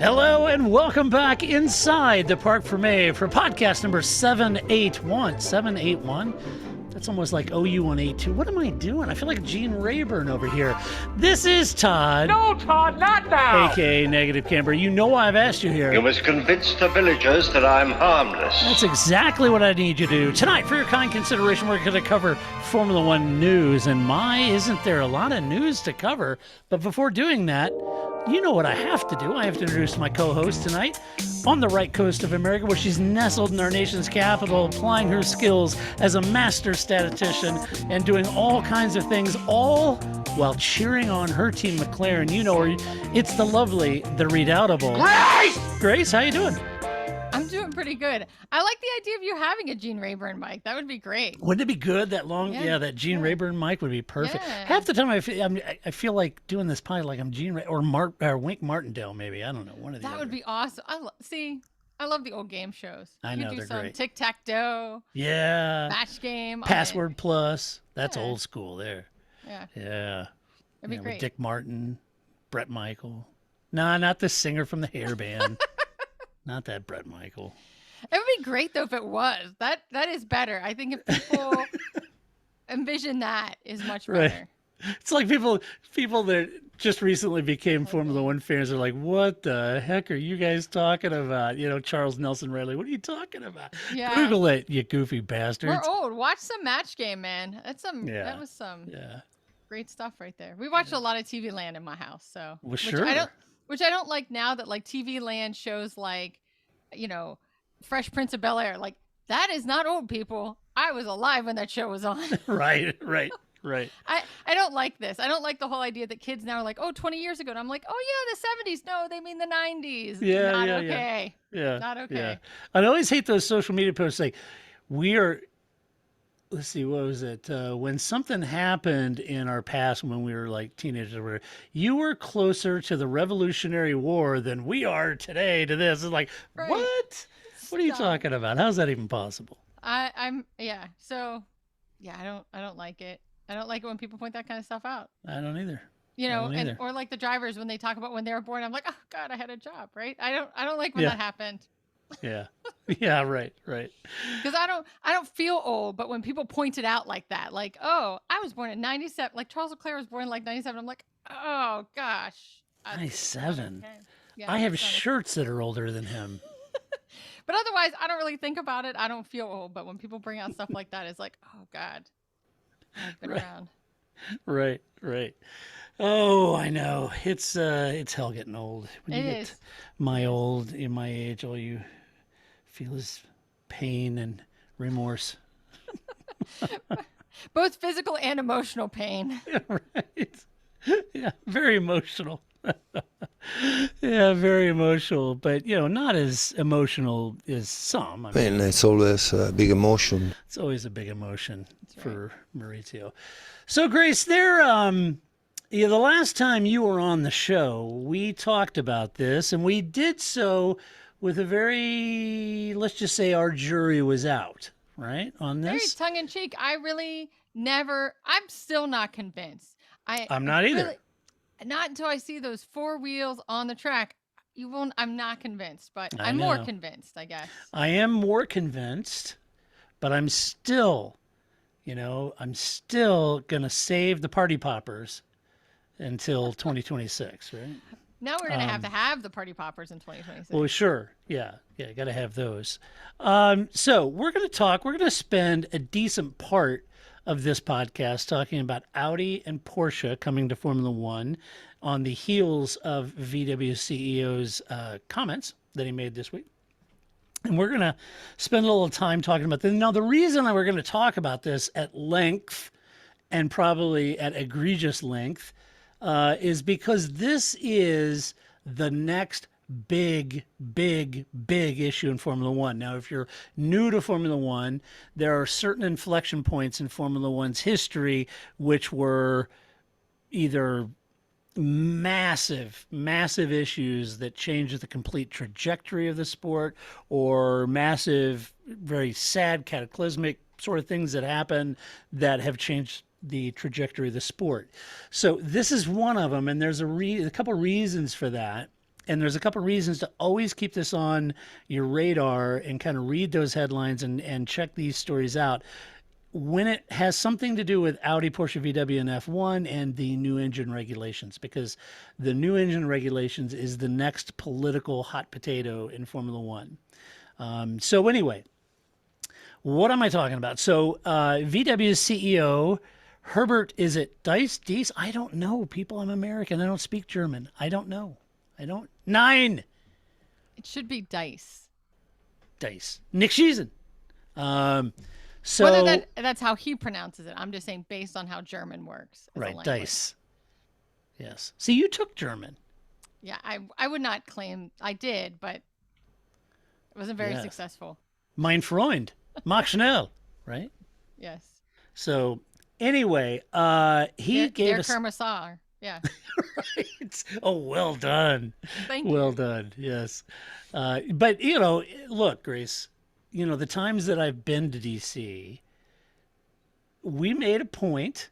Hello and welcome back inside the Parc Fermé for podcast number 781. 781? That's almost like OU182. What am I doing? I feel like Gene Rayburn over here. This is Todd. No, Todd, not now! AKA Negative Camber. You know why I've asked you here. You must convince the villagers that I'm harmless. That's exactly what I need you to do. Tonight, for your kind consideration, we're going to cover Formula One news. And my, isn't there a lot of news to cover? But before doing that, you know what I have to do. I have to introduce my co-host tonight on the right coast of America, where she's nestled in our nation's capital, applying her skills as a master statistician and doing all kinds of things, all while cheering on her team McLaren. You know her. It's the lovely, the redoubtable Grace! Grace, how you doing? I'm doing pretty good. I like the idea of you having a Gene Rayburn mic. That would be great. Wouldn't it be good? That long, that Gene Rayburn mic would be perfect. Half the time I feel like doing this pod like I'm Gene or Wink Martindale, maybe. I don't know. One of the That other. would be awesome. I love the old game shows. I know, they're great. Tic-tac-toe. Yeah. Match game. Password Plus. That's Yeah. old school there. Yeah. Yeah. It'd be With great. Dick Martin, Brett Michael. Nah, not the singer from the hair band. Not that Brett Michael. It would be great though if it was. That is better. I think if people envision that is much better. Right. It's like people that just recently became Formula One fans are like, what the heck are you guys talking about? You know, Charles Nelson Riley, what are you talking about? Yeah. Google it, you goofy bastards. We're old. Watch some Match Game, man. That was some great stuff right there. We watched a lot of TV Land in my house, so Well, sure. Which I don't like now that like TV Land shows like, you know, Fresh Prince of Bel-Air. Like, that is not old, people. I was alive when that show was on. Right. I don't like this. I don't like the whole idea that kids now are like, 20 years ago. And I'm like, oh, yeah, the 70s. No, they mean the 90s. Yeah, Not yeah, okay. Yeah. Not okay. Yeah. I always hate those social media posts like, let's see, what was it? When something happened in our past when we were like teenagers, or whatever, you were closer to the Revolutionary War than we are today to this. It's like, Right. what? What are you talking about? How's that even possible? So yeah, I don't like it. I don't like it when people point that kind of stuff out. I don't either. You know, don't either. or like the drivers when they talk about when they were born, I'm like, oh God, I had a job, right? I don't like when that happened. Yeah. Yeah, right. Because I don't feel old, but when people point it out like that, like, oh, I was born in 97, like Charles Leclerc was born in like 97, I'm like, oh gosh. 97. Okay. Yeah, I have it's not shirts that are older than him. But otherwise, I don't really think about it. I don't feel old. But when people bring out stuff like that, it's like, oh God, I've been around. Right. Oh, I know. It's hell getting old. When you get in my age, all you feel is pain and remorse. Both physical and emotional pain. Yeah, right. Yeah, very emotional. Yeah, very emotional, but not as emotional as some. I mean, it's always a big emotion. It's always a big emotion for Maurizio. So, Grace, the last time you were on the show, we talked about this, and we did so with a very, let's just say our jury was out, right, on this? Very tongue-in-cheek. I really I'm still not convinced. I'm not either. Really, not until I see those four wheels on the track. I'm not convinced, but I'm more convinced, I guess. I am more convinced, but I'm still going to save the party poppers until 2026, right? Now we're going to have the party poppers in 2026. Well, sure. Yeah, got to have those. So we're going to spend a decent part of this podcast talking about Audi and Porsche coming to Formula One on the heels of VW CEO's comments that he made this week. And we're going to spend a little time talking about this. Now, the reason that we're going to talk about this at length, and probably at egregious length, is because this is the next big issue in Formula One. Now, if you're new to Formula One, there are certain inflection points in Formula One's history which were either massive issues that changed the complete trajectory of the sport, or massive, very sad, cataclysmic sort of things that happen that have changed the trajectory of the sport. So this is one of them, and there's a couple reasons for that. and there's a couple reasons to always keep this on your radar and kind of read those headlines and check these stories out when it has something to do with Audi, Porsche, VW, and F1 and the new engine regulations, because the new engine regulations is the next political hot potato in Formula One. So anyway, what am I talking about? So VW's CEO, Herbert, is it Dice? I don't know, people. I'm American. I don't speak German. I don't know. Nine. It should be Dice. Nick Schiessen. So Whether that's how he pronounces it, I'm just saying based on how German works. As a right, language. Dice. Yes. See, you took German. Yeah, I would not claim I did, but it wasn't very Yeah. successful. Mein Freund, mach schnell, right? Yes. So anyway, he gave us Kermassar. Yeah. right. Oh, well done. Thank you. Well done. Yes. But you know, look, Grace, you know, the times that I've been to DC, we made a point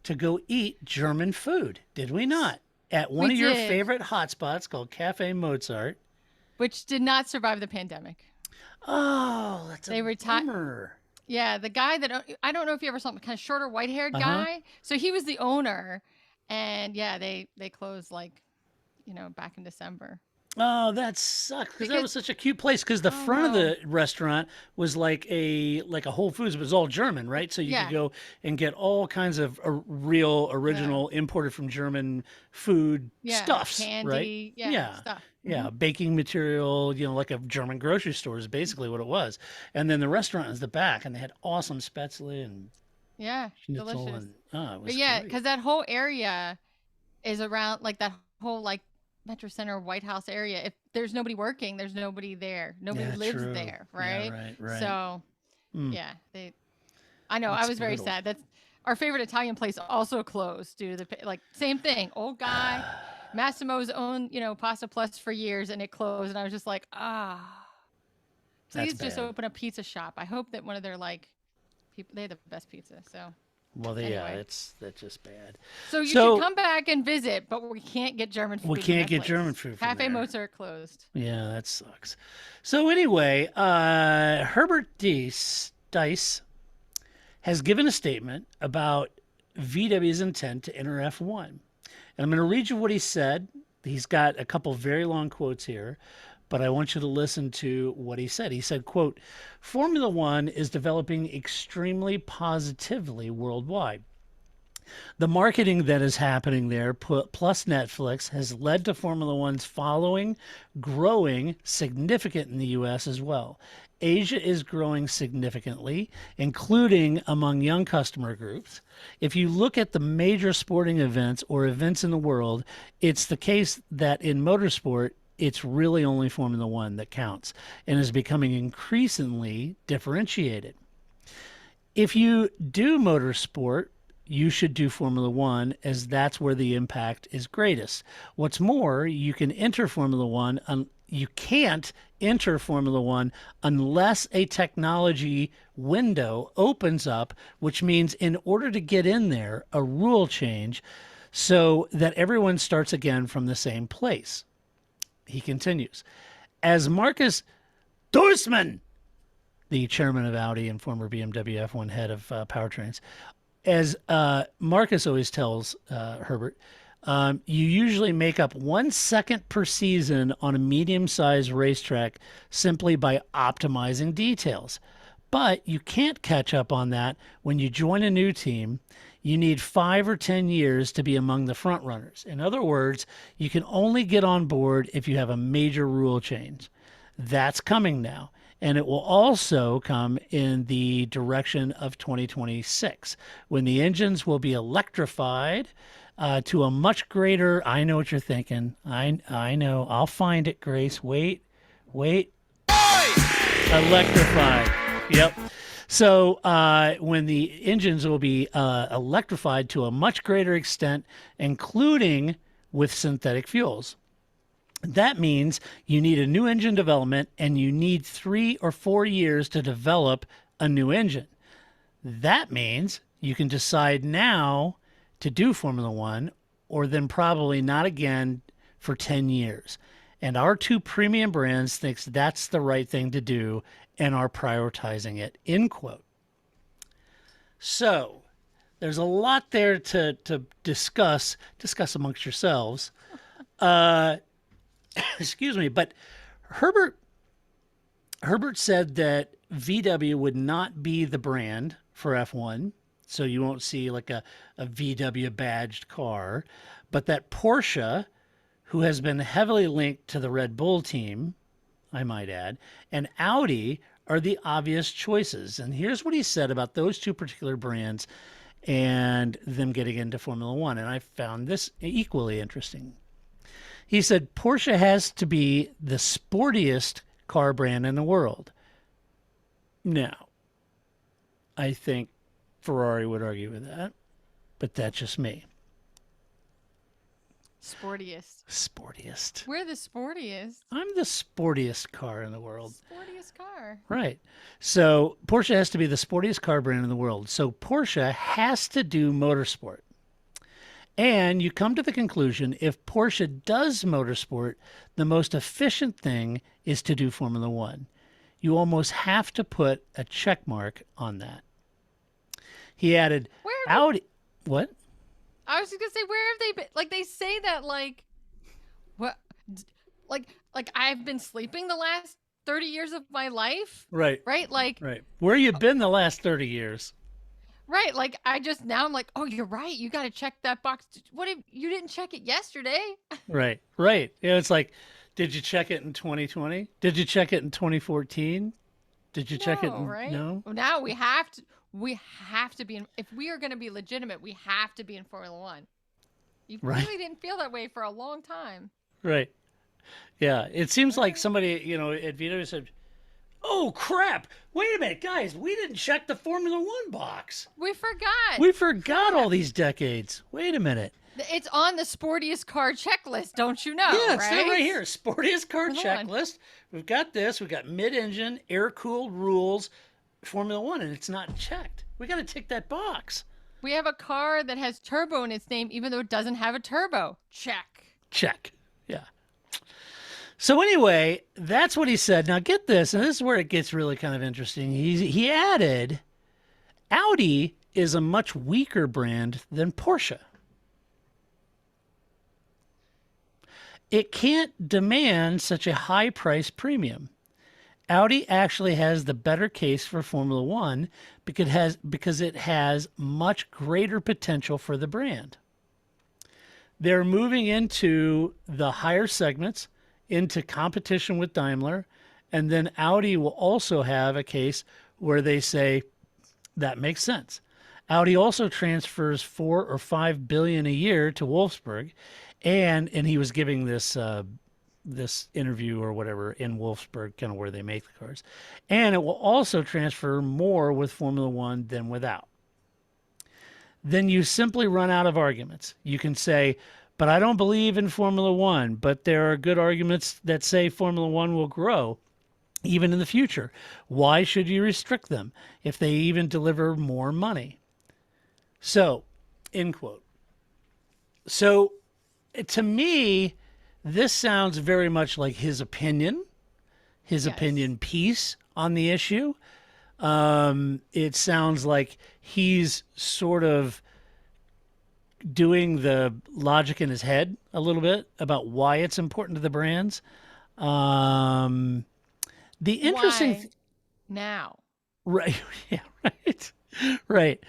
to go eat German food, did we not? At one of your did. favorite hotspots called Cafe Mozart. Which did not survive the pandemic. Oh, that's They a reti- bummer. Yeah, the guy that I don't know if you ever saw him, kind of shorter, white-haired Uh-huh. guy. So he was the owner, and yeah, they closed like, back in December. Oh, that sucks because that Because- was such a cute place. Because the front of the restaurant was like a Whole Foods, but it was all German, right? So you Yeah. could go and get all kinds of real, original, imported from German food Yeah, stuffs, candy, right? yeah, stuff. Yeah, baking material, like a German grocery store is basically what it was. And then the restaurant is the back, and they had awesome spätzle and Yeah, schnitzel, delicious. and it was But yeah, great. because that whole area is around like that whole like Metro Center, White House area. If there's nobody working, there's nobody there. Nobody Yeah, lives true. there, Yeah, right? right. So Mm. yeah, I know. I That's was very brutal. sad. That's our favorite Italian place also closed due to the same thing. Old guy, Massimo's owned Pasta Plus for years, and it closed. And I was just like, That's please just bad. open a pizza shop. I hope that one of their people, they have the best pizza. So Well, yeah, Anyway. that's just bad. So you So- should come back and visit, but we can't get German food. We in can't that get place. German food from Cafe there. Mozart closed. Yeah, that sucks. So anyway, Herbert Dice has given a statement about VW's intent to enter F1. And I'm going to read you what he said. He's got a couple very long quotes here, but I want you to listen to what he said. He said, quote, "Formula One is developing extremely positively worldwide. The marketing that is happening there, plus Netflix, has led to Formula One's following growing significant in the U.S. as well. Asia is growing significantly, including among young customer groups. If you look at the major sporting events or events in the world, it's the case that in motorsport, it's really only Formula One that counts and is becoming increasingly differentiated. If you do motorsport, you should do Formula One, as that's where the impact is greatest. What's more, you can enter Formula One. You can't enter Formula One unless a technology window opens up, which means in order to get in there, a rule change so that everyone starts again from the same place." He continues, "As Marcus Dursman, the chairman of Audi and former BMW F1 head of powertrains, as Marcus always tells Herbert, you usually make up 1 second per season on a medium-sized racetrack simply by optimizing details. But you can't catch up on that when you join a new team. You need 5 or 10 years to be among the front runners. In other words, you can only get on board if you have a major rule change. That's coming now. And it will also come in the direction of 2026, when the engines will be electrified to a much greater. I know what you're thinking. I know. I'll find it, Grace. Wait. Electrified. Yep. So when the engines will be electrified to a much greater extent, including with synthetic fuels. That means you need a new engine development, and you need 3 or 4 years to develop a new engine. That means you can decide now to do Formula One, or then probably not again for 10 years. and our two premium brands thinks that's the right thing to do and are prioritizing it, end quote. So there's a lot there to discuss amongst yourselves. Excuse me, but Herbert said that VW would not be the brand for F1, so you won't see like a VW badged car, but that Porsche, who has been heavily linked to the Red Bull team, I might add, and Audi are the obvious choices. And here's what he said about those two particular brands and them getting into Formula One. And I found this equally interesting. He said Porsche has to be the sportiest car brand in the world. Now, I think Ferrari would argue with that, but that's just me. Sportiest. We're the sportiest. I'm the sportiest car in the world. Sportiest car. Right. So Porsche has to be the sportiest car brand in the world. So Porsche has to do motorsport. And you come to the conclusion, if Porsche does motorsport, the most efficient thing is to do Formula One. You almost have to put a check mark on that. He added, Audi. What? I was just gonna say, where have they been? Like, they say that, like, what? Like I've been sleeping the last 30 years of my life. Right. Right. Like. Right. Where you been the last 30 years? Right. Like, I'm like, oh, you're right. You got to check that box. What if you didn't check it yesterday? Right. Right. Yeah. It's like, did you check it in 2020? Did you check it in 2014? Did you check it? Right. No. Well, now we have to be in, if we are going to be legitimate, we have to be in Formula One. You really didn't feel that way for a long time. Right. Yeah. It seems like somebody, at VW said, oh, crap. Wait a minute, guys. We didn't check the Formula One box. We forgot. We forgot all these decades. Wait a minute. It's on the sportiest car checklist, don't you know? Yeah, it's right? right here. Sportiest car checklist. We've got this. We've got mid-engine, air-cooled rules, Formula One, and it's not checked. We got to tick that box. We have a car that has turbo in its name, even though it doesn't have a turbo. Check. Yeah. So anyway, that's what he said. Now get this, and this is where it gets really kind of interesting. He added, Audi is a much weaker brand than Porsche. It can't demand such a high price premium. Audi actually has the better case for Formula One because it has much greater potential for the brand. They're moving into the higher segments, into competition with Daimler, and then Audi will also have a case where they say that makes sense. Audi also transfers $4 or $5 billion a year to Wolfsburg, and he was giving this this interview or whatever in Wolfsburg, kind of where they make the cars, and it will also transfer more with Formula One than without. Then you simply run out of arguments. You can say, but I don't believe in Formula One, but there are good arguments that say Formula One will grow even in the future. Why should you restrict them if they even deliver more money? So, end quote. So, to me, this sounds very much like his opinion piece on the issue. It sounds like he's sort of doing the logic in his head a little bit about why it's important to the brands. The interesting now, right? Yeah, right, right.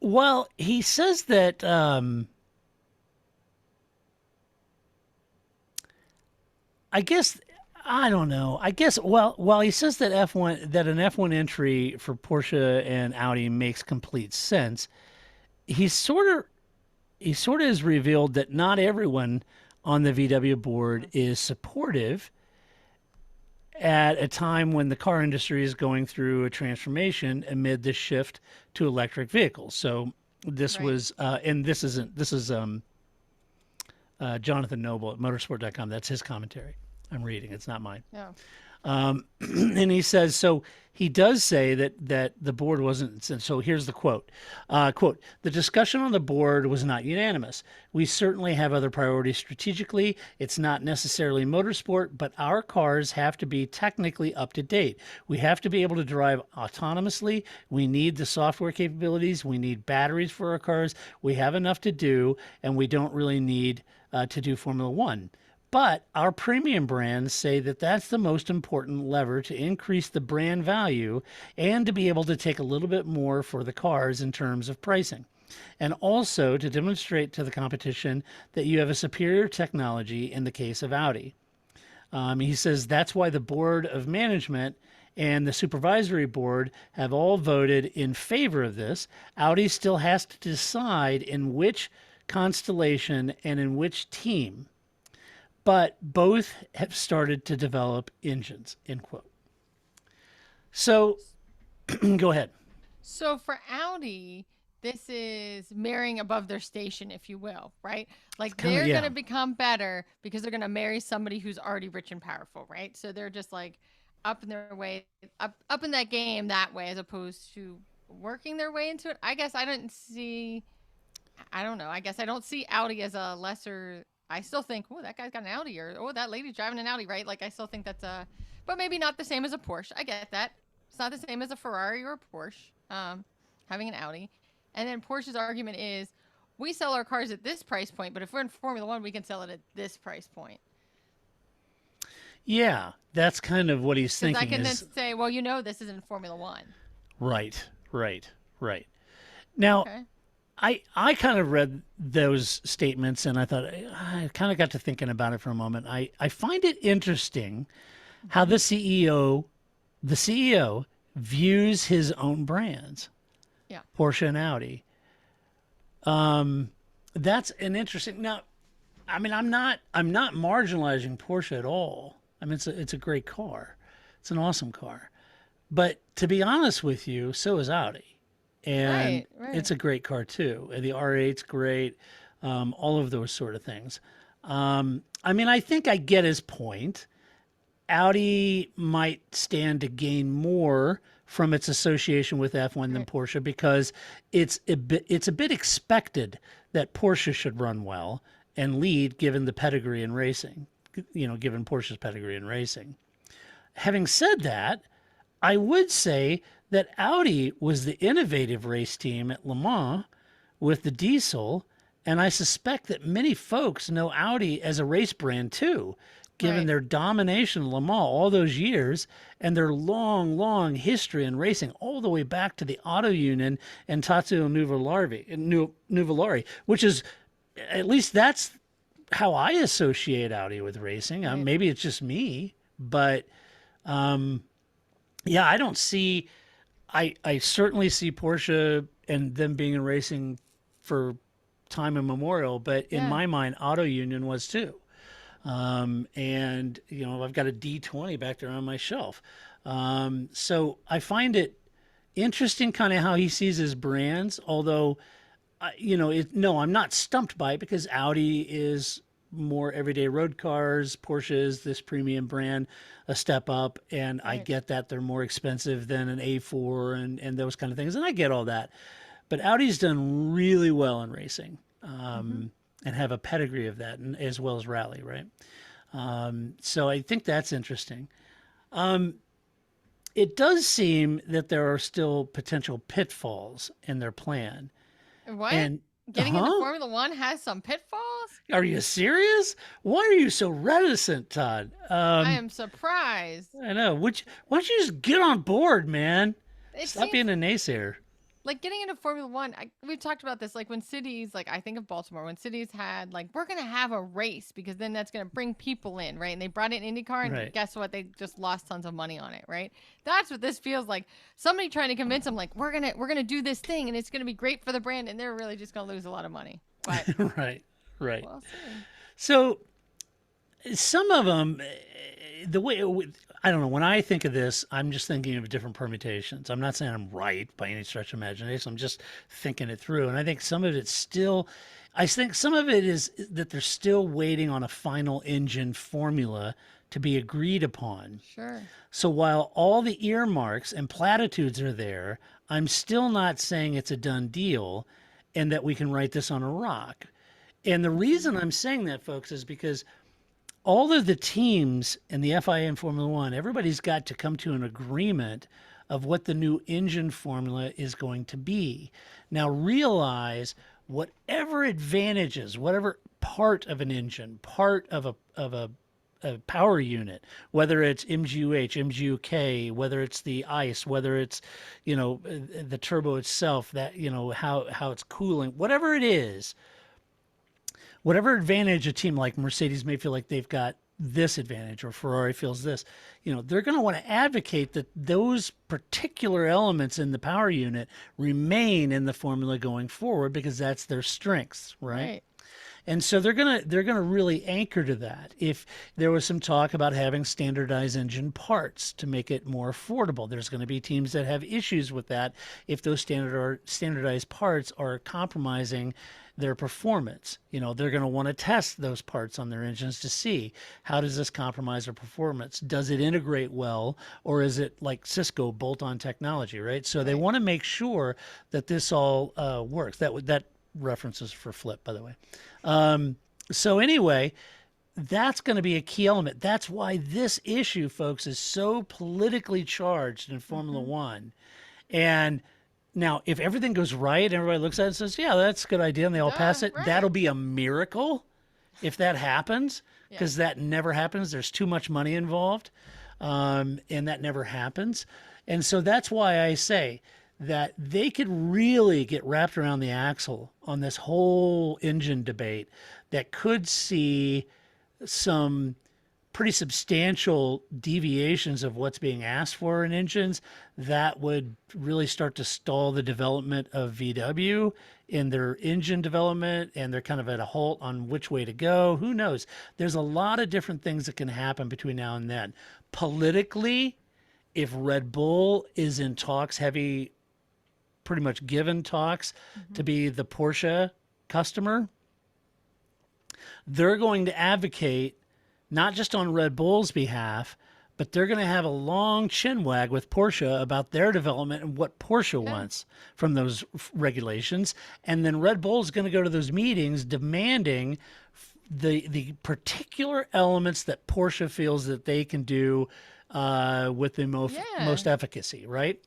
Well, he says that I guess I don't know. I guess while he says that an F1 entry for Porsche and Audi makes complete sense, he sort of has revealed that not everyone on the VW board is supportive at a time when the car industry is going through a transformation amid the shift to electric vehicles. So this was, and this is Jonathan Noble at motorsport.com. That's his commentary I'm reading. It's not mine. Yeah. And he says, so he does say that the board wasn't. So here's the quote. Quote, the discussion on the board was not unanimous. We certainly have other priorities strategically. It's not necessarily motorsport, but our cars have to be technically up to date. We have to be able to drive autonomously. We need the software capabilities. We need batteries for our cars. We have enough to do, and we don't really need to do Formula One. But our premium brands say that that's the most important lever to increase the brand value and to be able to take a little bit more for the cars in terms of pricing. And also to demonstrate to the competition that you have a superior technology in the case of Audi. He says that's why the board of management and the supervisory board have all voted in favor of this. Audi still has to decide in which constellation and in which team, but both have started to develop engines, end quote. So go ahead. So for Audi, this is marrying above their station, if you will, right? Like they're going to become better because they're going to marry somebody who's already rich and powerful, right? So they're just like up in their way, up in that game that way, as opposed to working their way into it. I guess I don't see Audi as a lesser. I still think, oh, that guy's got an Audi, or oh, that lady's driving an Audi, right? Like I still think that's but maybe not the same as a Porsche. I get that. It's not the same as a Ferrari or a Porsche, having an Audi. And then Porsche's argument is, we sell our cars at this price point, but if we're in Formula One, we can sell it at this price point. Yeah, that's kind of what he's thinking. I can then say, well, this isn't Formula One. Right. Now, okay. I kind of read those statements and I thought, I kind of got to thinking about it for a moment. I find it interesting how the CEO views his own brands. Yeah. Porsche and Audi. That's an interesting. Now, I mean, I'm not marginalizing Porsche at all. I mean, it's a great car. It's an awesome car. But to be honest with you, so is Audi. And right. It's a great car too. And the R8's great. All of those sort of things. I mean, I think I get his point. Audi might stand to gain more from its association with F1 than Porsche because it's a bit expected that Porsche should run well and lead given the pedigree in racing, given Porsche's pedigree in racing. Having said that, I would say that Audi was the innovative race team at Le Mans with the diesel, and I suspect that many folks know Audi as a race brand too, given their domination in Le Mans all those years and their long, long history in racing all the way back to the Auto Union and Tazio Nuvolari, which is, at least that's how I associate Audi with racing. Maybe it's just me, but yeah, I don't see, I certainly see Porsche and them being in racing for time immemorial, but in my mind, Auto Union was too. And I've got a D20 back there on my shelf. So I find it interesting kind of how he sees his brands, although, I'm not stumped by it because Audi is more everyday road cars. Porsche is this premium brand, a step up. And I get that they're more expensive than an A4 and those kind of things. And I get all that, but Audi's done really well in racing. And have a pedigree of that, and as well as rally, right? So I think that's interesting. It does seem that there are still potential pitfalls in their plan. What? And getting into Formula One has some pitfalls? Are you serious? Why are you so reticent, Todd? I am surprised. I know. Why don't you just get on board, man? Stop being a naysayer. Like getting into Formula One, we've talked about this. Like when cities, like I think of Baltimore, when cities had like, we're going to have a race because then that's going to bring people in, right? And they brought in IndyCar and guess what? They just lost tons of money on it, right? That's what this feels like. Somebody trying to convince them like, we're going to do this thing and it's going to be great for the brand. And they're really just going to lose a lot of money. But, right. We'll see. So some of them, the way, I don't know, when I think of this, I'm just thinking of different permutations. I'm not saying I'm right by any stretch of imagination. I'm just thinking it through. And I think some of it is that they're still waiting on a final engine formula to be agreed upon. Sure. So while all the earmarks and platitudes are there, I'm still not saying it's a done deal and that we can write this on a rock. And the reason I'm saying that, folks, is because all of the teams in the FIA and Formula One, everybody's got to come to an agreement of what the new engine formula is going to be. Now realize whatever advantages, whatever part of an engine, part of a power unit, whether it's MGUH, MGUK, whether it's the ICE, whether it's, the turbo itself, that, how it's cooling, whatever it is, whatever advantage a team like Mercedes may feel like they've got this advantage, or Ferrari feels this, they're going to want to advocate that those particular elements in the power unit remain in the formula going forward, because that's their strengths, right? And so they're gonna really anchor to that. If there was some talk about having standardized engine parts to make it more affordable, there's going to be teams that have issues with that if those standardized parts are compromising their performance. They're going to want to test those parts on their engines to see, how does this compromise their performance? Does it integrate well, or is it like Cisco bolt-on technology, right? So they want to make sure that this all works. That references for Flip, by the way. So anyway, that's going to be a key element. That's why this issue, folks, is so politically charged in Formula One. And now, if everything goes right, everybody looks at it and says, yeah, that's a good idea, and they all pass it, that'll be a miracle if that happens, because that never happens. There's too much money involved, and that never happens. And so that's why I say that they could really get wrapped around the axle on this whole engine debate that could see some pretty substantial deviations of what's being asked for in engines that would really start to stall the development of VW in their engine development, and they're kind of at a halt on which way to go. Who knows? There's a lot of different things that can happen between now and then. Politically, if Red Bull is in talks, pretty much given talks to be the Porsche customer, they're going to advocate not just on Red Bull's behalf, but they're going to have a long chin wag with Porsche about their development and what Porsche wants from those regulations. And then Red Bull is going to go to those meetings demanding the particular elements that Porsche feels that they can do with the most efficacy, right?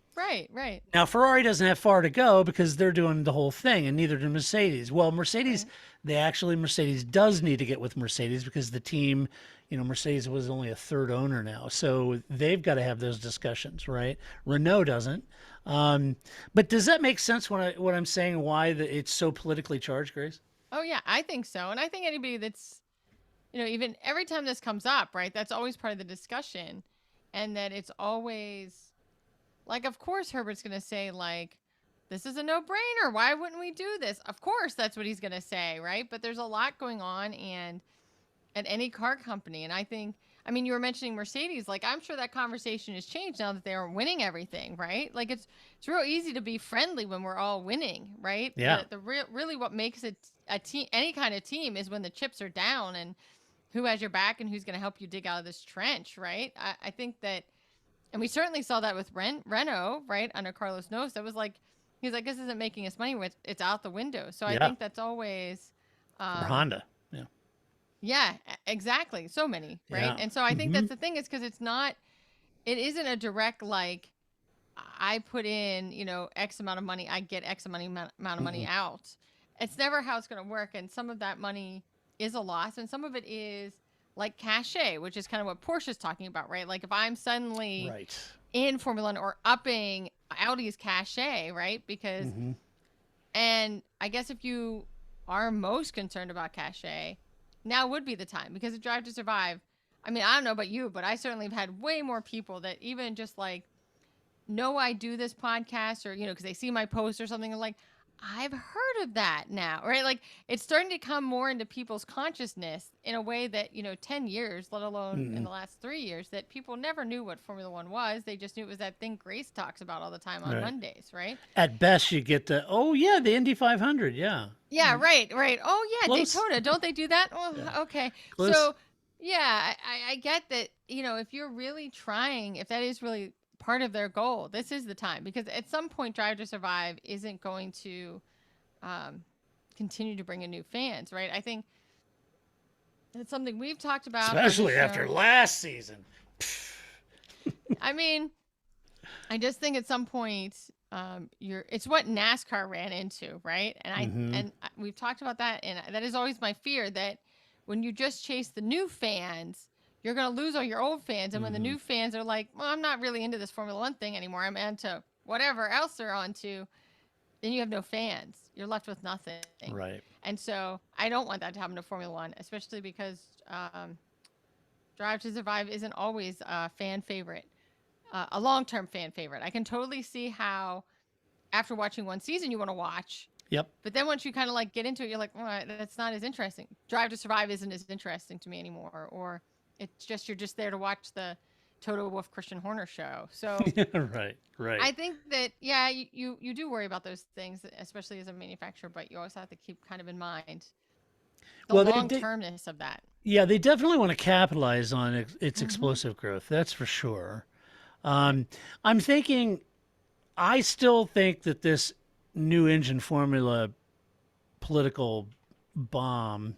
Right. Now, Ferrari doesn't have far to go because they're doing the whole thing, and neither do Mercedes. Well, Mercedes does need to get with Mercedes, because the team, Mercedes was only a third owner now. So they've got to have those discussions, right? Renault doesn't. But does that make sense what I'm saying, why it's so politically charged, Grace? Oh, yeah, I think so. And I think anybody that's, even every time this comes up, right, that's always part of the discussion. And that it's always... like, of course, Herbert's going to say, like, this is a no-brainer. Why wouldn't we do this? Of course, that's what he's going to say, right? But there's a lot going on and at any car company. And I think, you were mentioning Mercedes. Like, I'm sure that conversation has changed now that they're winning everything, right? Like, it's real easy to be friendly when we're all winning, right? Yeah. Really what makes it a team, any kind of team, is when the chips are down and who has your back and who's going to help you dig out of this trench, right? I think that... and we certainly saw that with Renault, right, under Carlos Ghosn. That was like, he's like, this isn't making us money. It's out the window. So I think that's always... or Honda, Yeah, exactly. So many, right? Yeah. And so I think that's the thing, is because it isn't a direct, like, I put in, X amount of money, I get X amount of money out. It's never how it's going to work. And some of that money is a loss, and some of it is... like cachet, which is kind of what Porsche's talking about, right? Like, if I'm suddenly in Formula One or upping Audi's cachet, right? Because, and I guess if you are most concerned about cachet, now would be the time, because the Drive to Survive, I don't know about you, but I certainly have had way more people that even just like know I do this podcast, or, because they see my post or something, and like, I've heard of that now, right? Like, it's starting to come more into people's consciousness in a way that, 10 years, let alone in the last 3 years, that people never knew what Formula One was. They just knew it was that thing Grace talks about all the time on Mondays, right? At best, you get the Indy 500, yeah. Yeah, right. Oh, yeah, Close. Daytona. Don't they do that? Oh, okay. Close. So Yeah, I get that, if you're really trying, if that is really part of their goal, this is the time. Because at some point, Drive to Survive isn't going to continue to bring in new fans, right? I think it's something we've talked about. Especially after last season. I mean, I just think at some point, it's what NASCAR ran into, right? And we've talked about that, and that is always my fear, that when you just chase the new fans, you're going to lose all your old fans. And when the new fans are like, well, I'm not really into this Formula One thing anymore, I'm into whatever else they're onto, then you have no fans. You're left with nothing. Right. And so I don't want that to happen to Formula One, especially because Drive to Survive isn't always a fan favorite, a long-term fan favorite. I can totally see how after watching one season you want to watch. Yep. But then once you kind of like get into it, you're like, well, that's not as interesting. Drive to Survive isn't as interesting to me anymore. Or it's just, you're just there to watch the Toto Wolff Christian Horner show. So right. I think that, yeah, you do worry about those things, especially as a manufacturer, but you always have to keep kind of in mind the long-termness of that. Yeah, they definitely want to capitalize on its explosive growth. That's for sure. I'm thinking, I still think that this new engine formula political bomb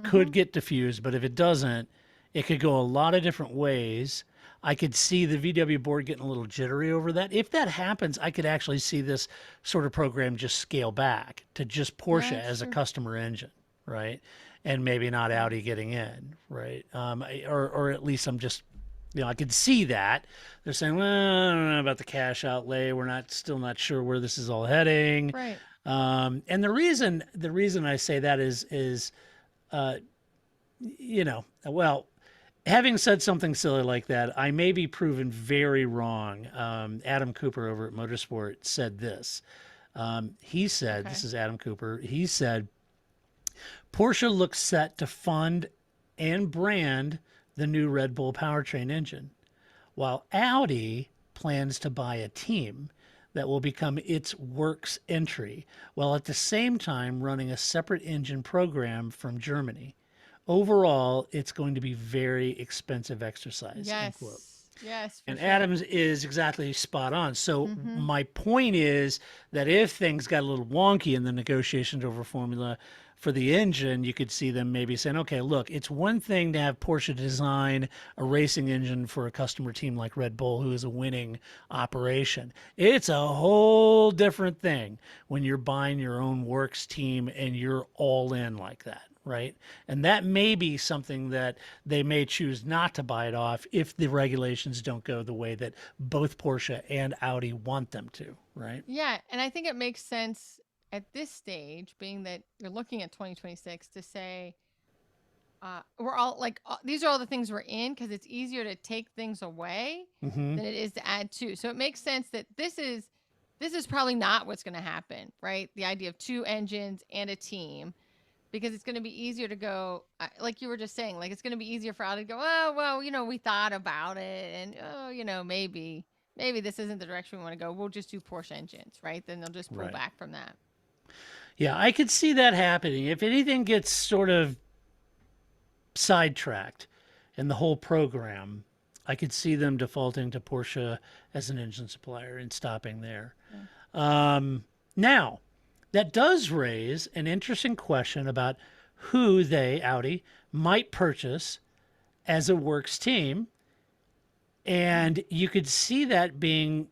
could get diffused, but if it doesn't, it could go a lot of different ways. I could see the VW board getting a little jittery over that. If that happens, I could actually see this sort of program just scale back to just Porsche as a customer engine, right? And maybe not Audi getting in, right? Or at least I'm just, I could see that. They're saying, well, I don't know about the cash outlay. We're still not sure where this is all heading. Right. And the reason I say that is, well, having said something silly like that, I may be proven very wrong. Adam Cooper over at Motorsport said this. He said, This is Adam Cooper. He said, Porsche looks set to fund and brand the new Red Bull powertrain engine, while Audi plans to buy a team that will become its works entry, while at the same time running a separate engine program from Germany. Overall, it's going to be very expensive exercise. Yes. Yes. And sure. Adams is exactly spot on. So my point is that if things got a little wonky in the negotiations over formula for the engine, you could see them maybe saying, okay, look, it's one thing to have Porsche design a racing engine for a customer team like Red Bull, who is a winning operation. It's a whole different thing when you're buying your own works team and you're all in like that. Right. And that may be something that they may choose not to buy it off if the regulations don't go the way that both Porsche and Audi want them to. Right. Yeah. And I think it makes sense at this stage, being that you're looking at 2026, to say, we're all like, these are all the things we're in, because it's easier to take things away than it is to add to. So it makes sense that this is probably not what's going to happen. Right. The idea of two engines and a team. Because it's going to be easier to go, like you were just saying, like it's going to be easier for Audi to go, oh, well, we thought about it. And, maybe this isn't the direction we want to go. We'll just do Porsche engines, right? Then they'll just pull back from that. Yeah, I could see that happening. If anything gets sort of sidetracked in the whole program, I could see them defaulting to Porsche as an engine supplier and stopping there. Now, that does raise an interesting question about who they, Audi, might purchase as a works team. And you could see that being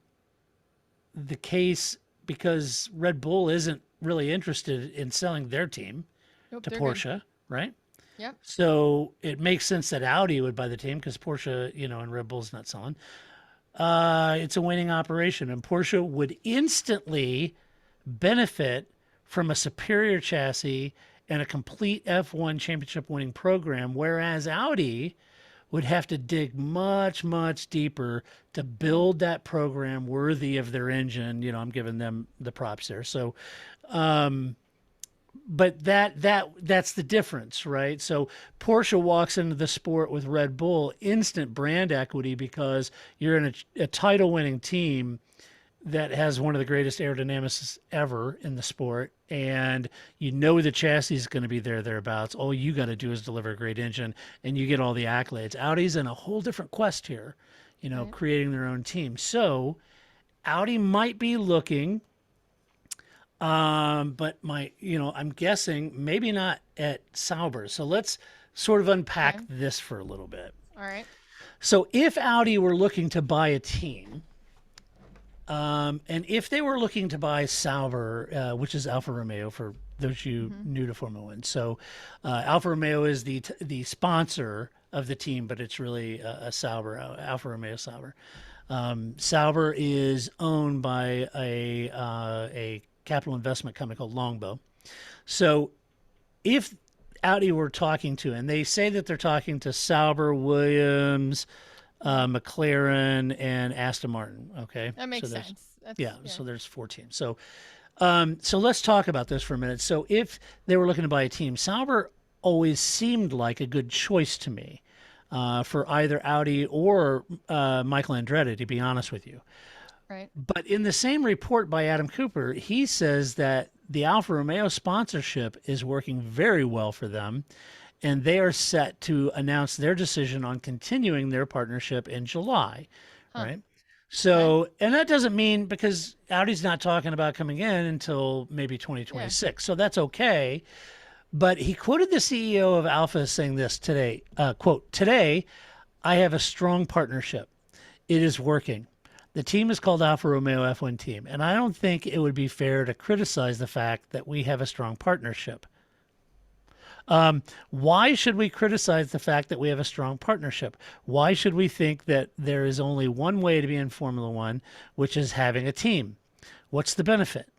the case because Red Bull isn't really interested in selling their team to Porsche, right? Yep. So it makes sense that Audi would buy the team because Porsche, and Red Bull's not selling. It's a winning operation, and Porsche would instantly benefit from a superior chassis and a complete F1 championship winning program, whereas Audi would have to dig much, much deeper to build that program worthy of their engine. I'm giving them the props there. So, but that's the difference, right? So Porsche walks into the sport with Red Bull, instant brand equity because you're in a title winning team that has one of the greatest aerodynamics ever in the sport, and you know the chassis is going to be thereabouts. All you got to do is deliver a great engine, and you get all the accolades. Audi's in a whole different quest here, creating their own team. So Audi might be looking, but I'm guessing maybe not at Sauber. So let's sort of unpack this for a little bit. All right. So if Audi were looking to buy a team, and if they were looking to buy Sauber, which is Alfa Romeo for those you new to Formula One. So Alfa Romeo is the sponsor of the team, but it's really a Sauber, Alfa Romeo Sauber. Sauber is owned by a capital investment company called Longbow. So if Audi were talking to, and they say that they're talking to Sauber, Williams, McLaren, and Aston Martin. Okay, that makes sense. So there's 4 teams. So, so let's talk about this for a minute. So if they were looking to buy a team, Sauber always seemed like a good choice to me for either Audi or Michael Andretti, to be honest with you. Right. But in the same report by Adam Cooper, he says that the Alfa Romeo sponsorship is working very well for them, and they are set to announce their decision on continuing their partnership in July, right? So, and that doesn't mean, because Audi's not talking about coming in until maybe 2026, so that's okay. But he quoted the CEO of Alpha as saying this today, quote, "Today, I have a strong partnership. It is working. The team is called Alfa Romeo F1 team, and I don't think it would be fair to criticize the fact that we have a strong partnership." Why should we criticize the fact that we have a strong partnership? Why should we think that there is only one way to be in Formula One, which is having a team? What's the benefit?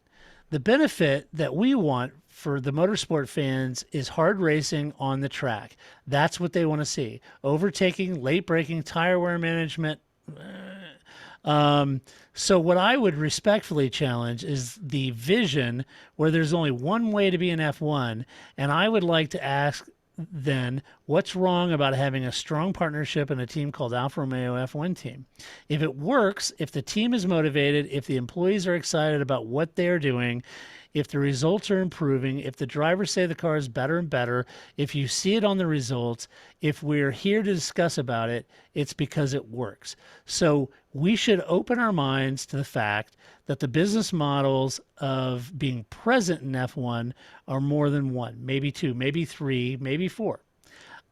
The benefit that we want for the motorsport fans is hard racing on the track. That's what they want to see. Overtaking, late braking, tire wear management. So what I would respectfully challenge is the vision where there's only one way to be in F1. And I would like to ask then, what's wrong about having a strong partnership in a team called Alfa Romeo F1 team? If it works, if the team is motivated, if the employees are excited about what they're doing, if the results are improving, if the drivers say the car is better and better, if you see it on the results, if we're here to discuss about it, it's because it works. So we should open our minds to the fact that the business models of being present in F1 are more than one, maybe 2, maybe 3, maybe 4.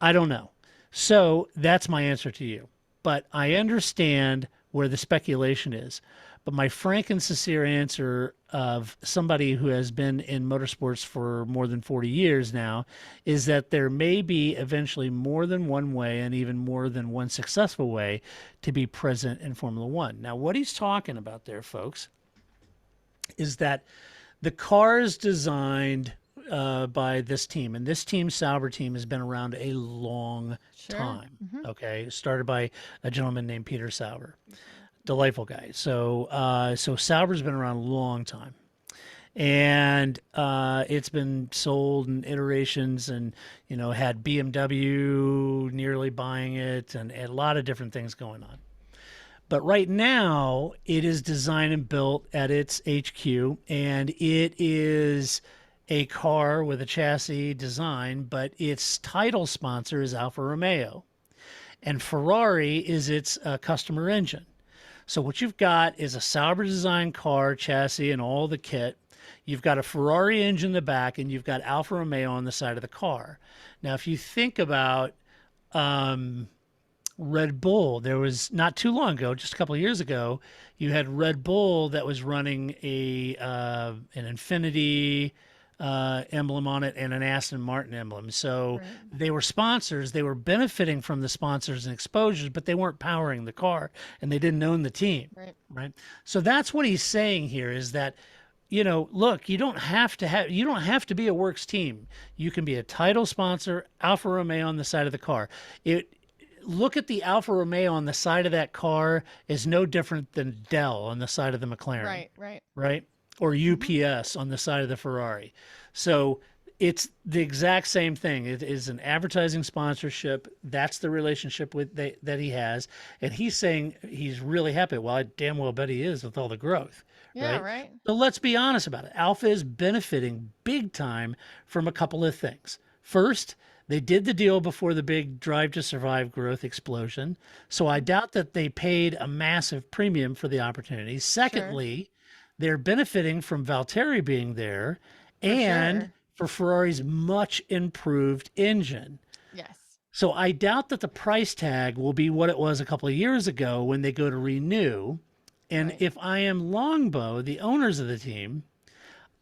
I don't know. So that's my answer to you. But I understand where the speculation is. But my frank and sincere answer of somebody who has been in motorsports for more than 40 years now is that there may be eventually more than one way, and even more than one successful way, to be present in Formula One. Now, what he's talking about there, folks, is that the car is designed by this team, and this team, Sauber team, has been around a long time. Okay, started by a gentleman named Peter Sauber. Delightful guy. So Sauber's been around a long time, and it's been sold in iterations, and had BMW nearly buying it, and a lot of different things going on. But right now, it is designed and built at its HQ, and it is a car with a chassis design, but its title sponsor is Alfa Romeo, and Ferrari is its customer engine. So what you've got is a Sauber design car, chassis, and all the kit. You've got a Ferrari engine in the back, and you've got Alfa Romeo on the side of the car. Now, if you think about Red Bull, there was not too long ago, just a couple of years ago, you had Red Bull that was running an Infiniti emblem on it and an Aston Martin emblem. So they were sponsors. They were benefiting from the sponsors and exposures, but they weren't powering the car, and they didn't own the team. Right. So that's what he's saying here is that, look, you don't have to be a works team. You can be a title sponsor, Alfa Romeo on the side of the car. Look at the Alfa Romeo on the side of that car is no different than Dell on the side of the McLaren. Right. Or UPS on the side of the Ferrari. So it's the exact same thing. It is an advertising sponsorship. That's the relationship that he has. And he's saying he's really happy. Well, I damn well bet he is with all the growth. Yeah, right. So let's be honest about it. Alpha is benefiting big time from a couple of things. First, they did the deal before the big Drive to Survive growth explosion. So I doubt that they paid a massive premium for the opportunity. Secondly, they're benefiting from Valtteri being there and for Ferrari's much improved engine. Yes. So I doubt that the price tag will be what it was a couple of years ago when they go to renew. And if I am Longbow, the owners of the team,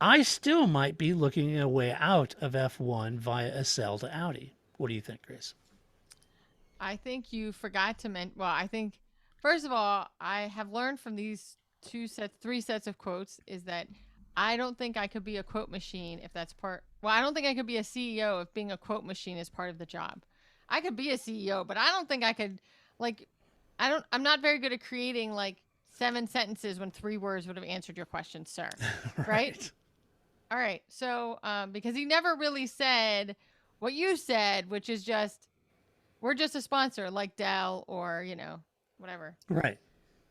I still might be looking at a way out of F1 via a sell to Audi. What do you think, Grace? I think you forgot to mention, well, I think, first of all, I have learned from these three sets of quotes is that I don't think I could be a quote machine if that's I don't think I could be a CEO if being a quote machine is part of the job. I could be a CEO, but I don't think I could, I'm not very good at creating 7 sentences when 3 words would have answered your question, sir. Right? All right. So, because he never really said what you said, which is just, we're just a sponsor like Dell or, whatever. Right.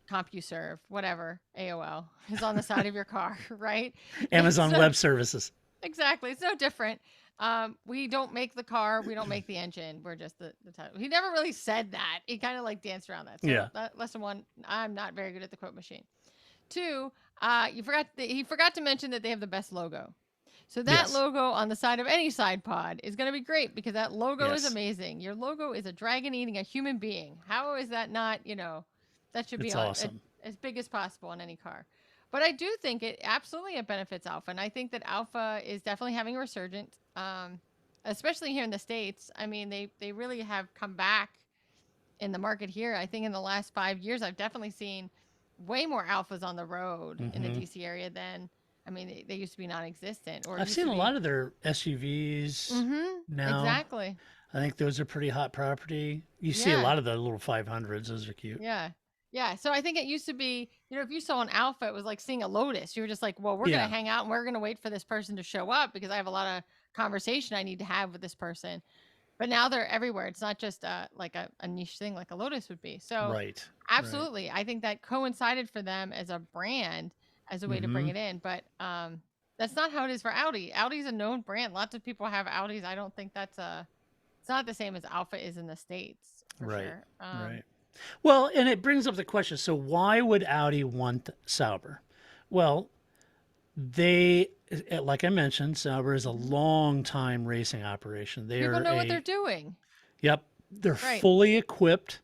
CompuServe, whatever, AOL is on the side of your car, right? Amazon Web Services. Exactly. It's no different. We don't make the car. We don't make the engine. We're just the title. He never really said that. He kind of danced around that. So lesson 1, I'm not very good at the quote machine. 2, he forgot to mention that they have the best logo. So that logo on the side of any side pod is going to be great because that logo is amazing. Your logo is a dragon eating a human being. How is that not, that should be awesome. As big as possible on any car. But I do think it benefits Alpha. And I think that Alpha is definitely having a resurgence, especially here in the States. I mean, they really have come back in the market here. I think in the last 5 years, I've definitely seen way more Alphas on the road in the DC area than, they used to be non-existent. Or I've seen a lot of their SUVs now. Exactly. I think those are pretty hot property. You see a lot of the little 500s. Those are cute. Yeah. Yeah. So I think it used to be, if you saw an Alpha, it was like seeing a Lotus. You were just like, well, we're going to hang out and we're going to wait for this person to show up because I have a lot of conversation I need to have with this person. But now they're everywhere. It's not just like a niche thing like a Lotus would be. So absolutely. Right. I think that coincided for them as a brand, as a way to bring it in. But that's not how it is for Audi. Audi's a known brand. Lots of people have Audis. I don't think it's not the same as Alpha is in the States. For sure. Right. Well, and it brings up the question. So why would Audi want Sauber? Well, like I mentioned, Sauber is a long time racing operation. People know what they're doing. Yep. They're fully equipped.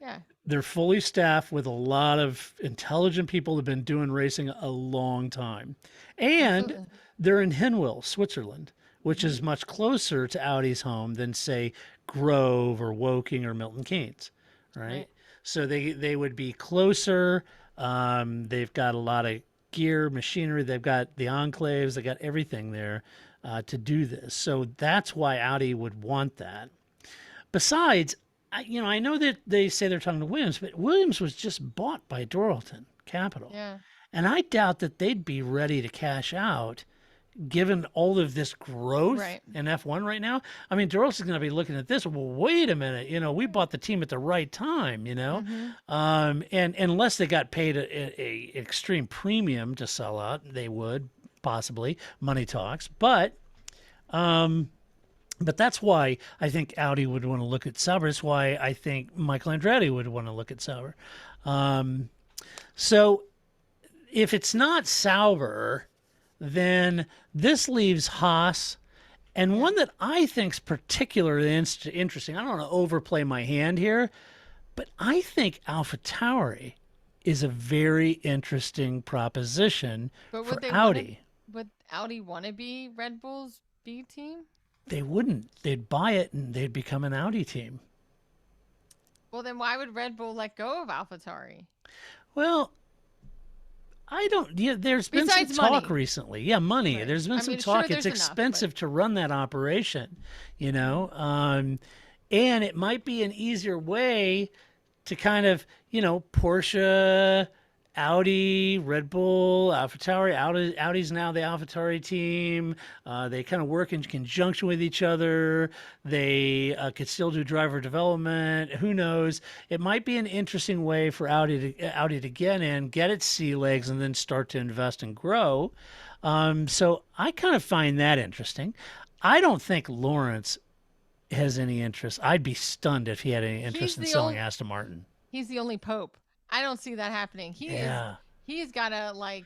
Yeah. They're fully staffed with a lot of intelligent people who've been doing racing a long time. And they're in Hinwil, Switzerland, which is much closer to Audi's home than, say, Grove or Woking or Milton Keynes. Right. So they would be closer. They've got a lot of gear, machinery. They've got the enclaves. They got everything there to do this. So that's why Audi would want that. Besides, I know that they say they're talking to Williams, but Williams was just bought by Doralton Capital. Yeah. And I doubt that they'd be ready to cash out given all of this growth in F1 right now. I mean, Doralton's going to be looking at this. Well, wait a minute. We bought the team at the right time, and unless they got paid a extreme premium to sell out, they would possibly. Money talks. But that's why I think Audi would want to look at Sauber. That's why I think Michael Andretti would want to look at Sauber. So if it's not Sauber, then this leaves Haas, and one that I think is particularly interesting. I don't want to overplay my hand here, but I think Alpha Tauri is a very interesting proposition for Audi. Would Audi want to be Red Bull's B team? They wouldn't. They'd buy it and they'd become an Audi team. Well, then why would Red Bull let go of Alpha Tauri? Well, I don't. Yeah, there's been some talk recently. Yeah, money. Right. There's been some talk. It's expensive to run that operation, and it might be an easier way to kind of, Porsche, Audi, Red Bull, Alpha Tauri. Audi's now the Alpha Tauri team. They kind of work in conjunction with each other. They could still do driver development. Who knows? It might be an interesting way for Audi to get in, get its sea legs, and then start to invest and grow. So I kind of find that interesting. I don't think Lawrence has any interest. I'd be stunned if he had any interest in selling Aston Martin. He's the only pope. I don't see that happening. He's got to like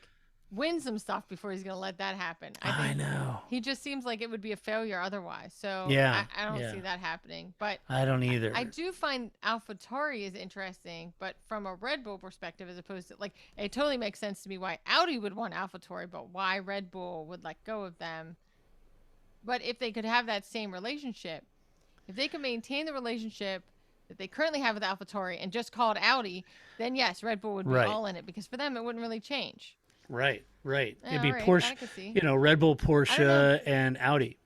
win some stuff before he's going to let that happen. I know. He just seems like it would be a failure otherwise. So I don't see that happening. But I don't either. I do find Alpha Tauri is interesting, but from a Red Bull perspective, as opposed to like, it totally makes sense to me why Audi would want Alpha Tauri, but why Red Bull would let go of them. But if they could have that same relationship, if they could maintain the relationship that they currently have with Alpha Tauri and just call it Audi, then yes, Red Bull would be all in it, because for them it wouldn't really change. Right. Yeah, It'd be Porsche, Red Bull, Porsche, and Audi.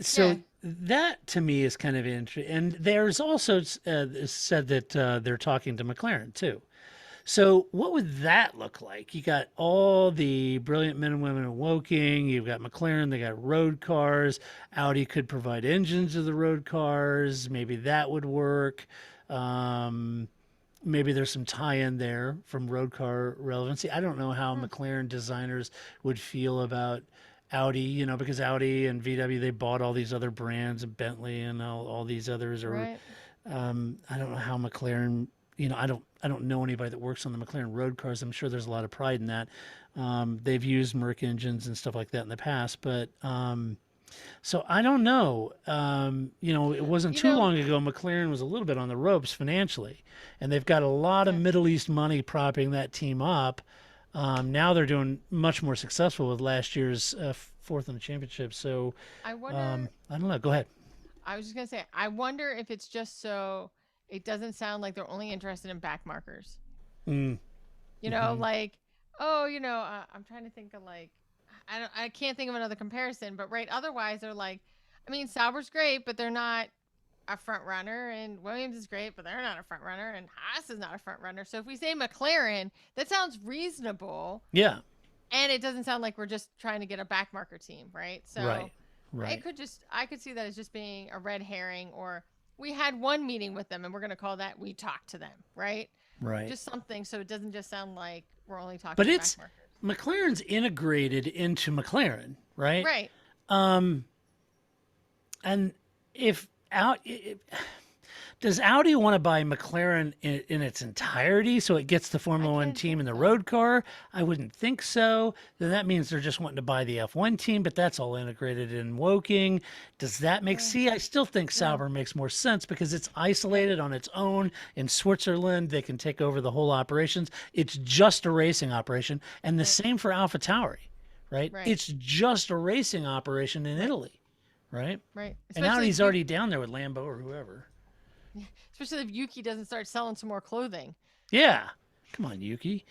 So that to me is kind of interesting. And there's also said that they're talking to McLaren too. So what would that look like? You got all the brilliant men and women in Woking. You've got McLaren. They got road cars. Audi could provide engines of the road cars. Maybe that would work. Maybe there's some tie-in there from road car relevancy. I don't know how McLaren designers would feel about Audi, because Audi and VW, they bought all these other brands, and Bentley and all these others. Or I don't know how McLaren. I don't know anybody that works on the McLaren road cars. I'm sure there's a lot of pride in that. They've used Merc engines and stuff like that in the past, but so I don't know. It wasn't too long ago. McLaren was a little bit on the ropes financially, and they've got a lot of Middle East money propping that team up. Now they're doing much more successful with last year's fourth in the championship. So I wonder. I don't know. Go ahead. I was just gonna say, I wonder if it's just so it doesn't sound like they're only interested in back markers. I'm trying to think of like, I can't think of another comparison, but otherwise they're like, Sauber's great, but they're not a front runner, and Williams is great, but they're not a front runner, and Haas is not a front runner. So if we say McLaren, that sounds reasonable. Yeah. And it doesn't sound like we're just trying to get a back marker team, right? So right. I could see that as just being a red herring, or we had one meeting with them and we're going to call that we talked to them, right? Right. Just something so it doesn't just sound like we're only talking but to it's back McLaren's integrated into McLaren, right? Right. And does Audi want to buy McLaren in its entirety so it gets the Formula One team in the road car? I wouldn't think so. Then that means they're just wanting to buy the F1 team, but that's all integrated in Woking. Does that make sense? I still think Sauber makes more sense because it's isolated on its own in Switzerland. They can take over the whole operations. It's just a racing operation. And the same for Alpha Tauri, right? It's just a racing operation in Italy, right? Right. And Audi's already down there with Lambo or whoever. Especially if Yuki doesn't start selling some more clothing. Yeah. Come on, Yuki.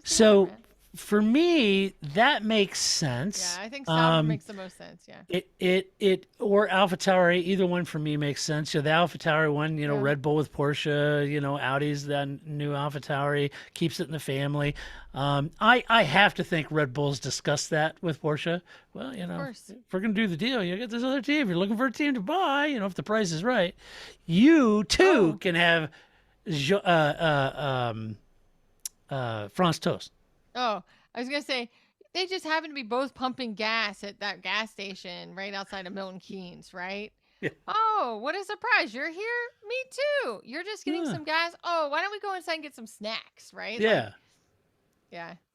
So for me, that makes sense. Yeah, I think Sauber makes the most sense. Yeah. It or Alpha Tauri, either one for me makes sense. The Alpha Tauri one, Red Bull with Porsche, Audi's the new Alpha Tauri, keeps it in the family. I have to think Red Bull's discussed that with Porsche. Well, if we're gonna do the deal, you get this other team. If you're looking for a team to buy, if the price is right, you too can have France Toast. Oh, I was going to say, they just happen to be both pumping gas at that gas station right outside of Milton Keynes, right? Yeah. Oh, what a surprise. You're here? Me too. You're just getting some gas? Oh, why don't we go inside and get some snacks, right? Yeah.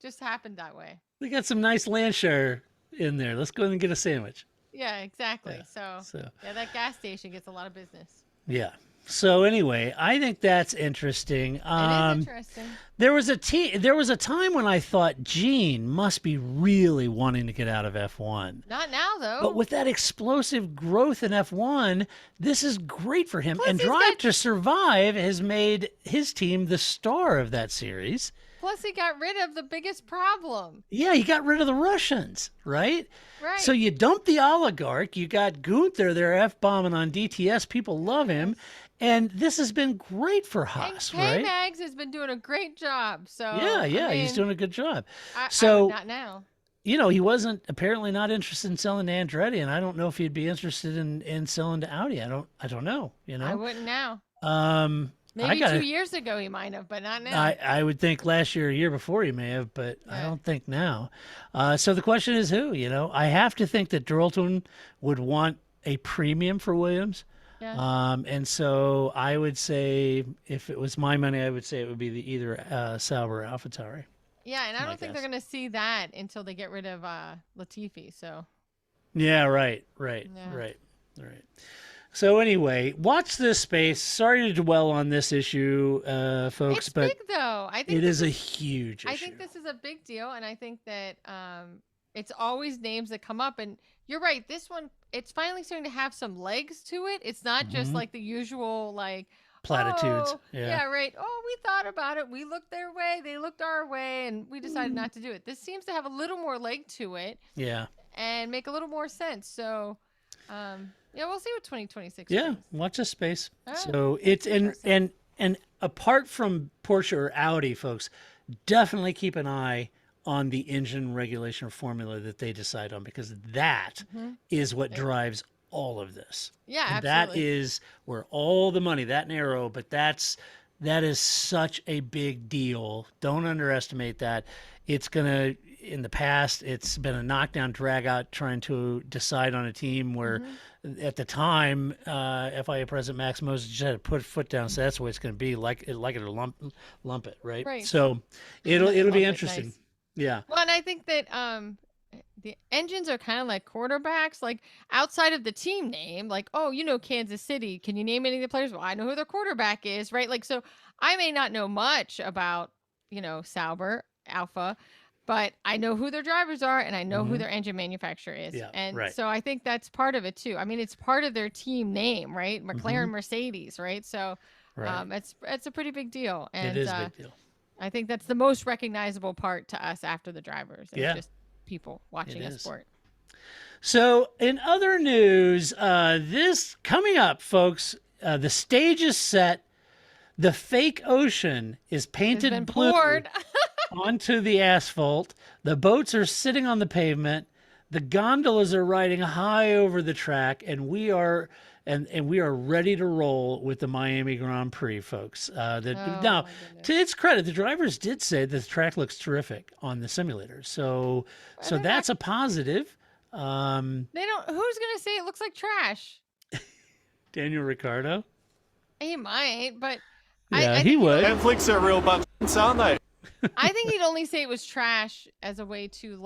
Just happened that way. We got some nice Lancashire in there. Let's go in and get a sandwich. Yeah, exactly. So that gas station gets a lot of business. Yeah. So anyway, I think that's interesting. It is interesting. There was a time when I thought Gene must be really wanting to get out of F1. Not now, though. But with that explosive growth in F1, this is great for him. Plus and Drive to Survive has made his team the star of that series. Plus, he got rid of the biggest problem. Yeah, he got rid of the Russians, right? Right. So you dump the oligarch. You got Gunther there F-bombing on DTS. People love him. And this has been great for Haas, And right? K-Mags has been doing a great job. So Yeah, I he's mean, doing a good job. I So, would not now. he wasn't apparently not interested in selling to Andretti, and I don't know if he'd be interested in selling to Audi. I don't know, I wouldn't now. Um, Maybe 2 years ago he might have, but not now. I would think last year, a year before he may have, but I don't think now. So the question is who, I have to think that Duralton would want a premium for Williams. Yeah. And so I would say if it was my money, I would say it would be either Sauber or Alpha Tauri. Yeah, and I don't think they're going to see that until they get rid of Latifi. So. Yeah, right. So anyway, watch this space. Sorry to dwell on this issue, folks, It's but big though. I think it is a huge issue. I think this is a big deal, and I think that it's always names that come up. And you're right. This one, it's finally starting to have some legs to it. It's not just like the usual platitudes. Oh, yeah, right. Oh, we thought about it. We looked their way. They looked our way, and we decided not to do it. This seems to have a little more leg to it. Yeah. And make a little more sense. So. Yeah, we'll see what 2026 Yeah, brings. watch this space. Oh, so it's and apart from Porsche or Audi, folks, definitely keep an eye on the engine regulation formula that they decide on, because that is what drives all of this. Yeah, and absolutely. that is where all the money, that narrow, but that is such a big deal. Don't underestimate that. It's gonna. In the past, it's been a knockdown, drag out, trying to decide on a team where, at the time, FIA President Max Moses just had to put a foot down. So that's what it's going to be, like it or lump it, right? Right. So it'll be interesting. Nice. Yeah. Well, and I think that the engines are kind of like quarterbacks, like outside of the team name, like, oh, Kansas City. Can you name any of the players? Well, I know who their quarterback is, right? Like, so I may not know much about, Sauber, Alpha, but I know who their drivers are, and I know who their engine manufacturer is. Yeah, and right. so I think that's part of it too. I mean, it's part of their team name, right? McLaren, Mercedes, right? So it's a pretty big deal. And it is a big deal. I think that's the most recognizable part to us after the drivers. It's just people watching a sport. So in other news, this coming up, folks, the stage is set. The fake ocean is painted blue onto the asphalt. The boats are sitting on the pavement. The gondolas are riding high over the track, and we are ready to roll with the Miami Grand Prix, folks. Now, to its credit, the drivers did say that the track looks terrific on the simulator, so that's a positive. They don't. Who's gonna say it looks like trash? Daniel Ricciardo. He might, but yeah, he would. Netflix are real buttons, aren't they? I think he'd only say it was trash as a way to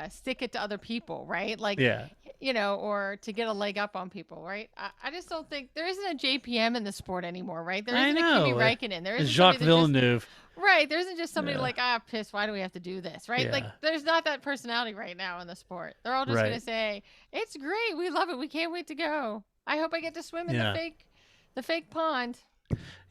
stick it to other people, right? Like, or to get a leg up on people, right? I just don't think there isn't a JPM in the sport anymore, right? There isn't a Kimi Räikkönen. There isn't Jacques Villeneuve. Right. There isn't just somebody pissed. Why do we have to do this? Right. Yeah. Like, there's not that personality right now in the sport. They're all just going to say, it's great. We love it. We can't wait to go. I hope I get to swim in the fake pond.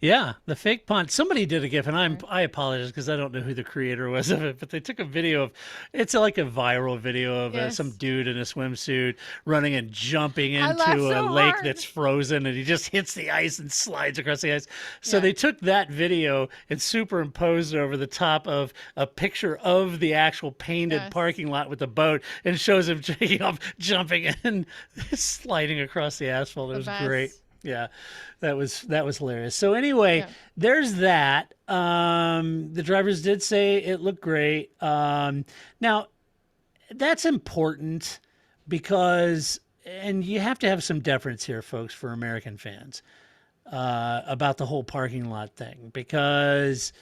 Yeah, the fake pond. Somebody did a GIF, and I apologize because I don't know who the creator was of it, but they took a video of, it's like a viral video of some dude in a swimsuit running and jumping into a lake that's frozen, and he just hits the ice and slides across the ice. So they took that video and superimposed it over the top of a picture of the actual painted parking lot with the boat, and it shows him taking off, jumping, and sliding across the asphalt. It was great. Yeah, that was hilarious. So anyway, there's that. The drivers did say it looked great. Now, that's important because, and you have to have some deference here, folks, for American fans about the whole parking lot thing, because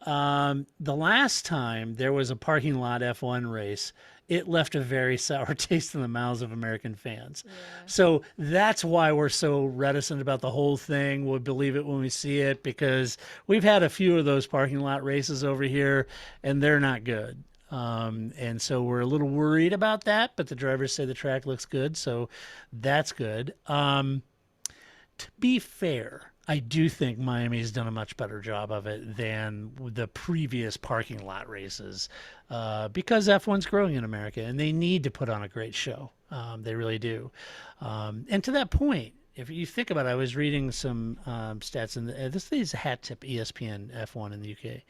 the last time there was a parking lot F1 race, it left a very sour taste in the mouths of American fans. Yeah. So that's why we're so reticent about the whole thing. We'll believe it when we see it, because we've had a few of those parking lot races over here, and they're not good. And so we're a little worried about that, but the drivers say the track looks good, so that's good. To be fair, I do think Miami's done a much better job of it than the previous parking lot races, because F1's growing in America, and they need to put on a great show. They really do. And to that point, if you think about it, I was reading some stats, and this is a hat tip ESPN F1 in the UK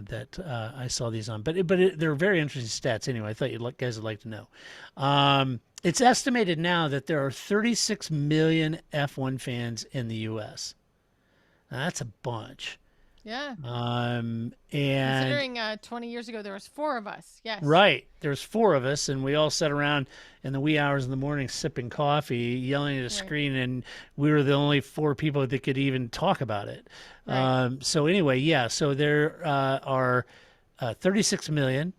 that I saw these on. But they're very interesting stats anyway. I thought you guys would like to know. It's estimated now that there are 36 million F1 fans in the U.S. Now, that's a bunch. Yeah. And considering 20 years ago there was 4 of us. Yes. Right. There's 4 of us, and we all sat around in the wee hours of the morning sipping coffee, yelling at a screen, and we were the only 4 people that could even talk about it. Right. So anyway, yeah. So there are 36 million.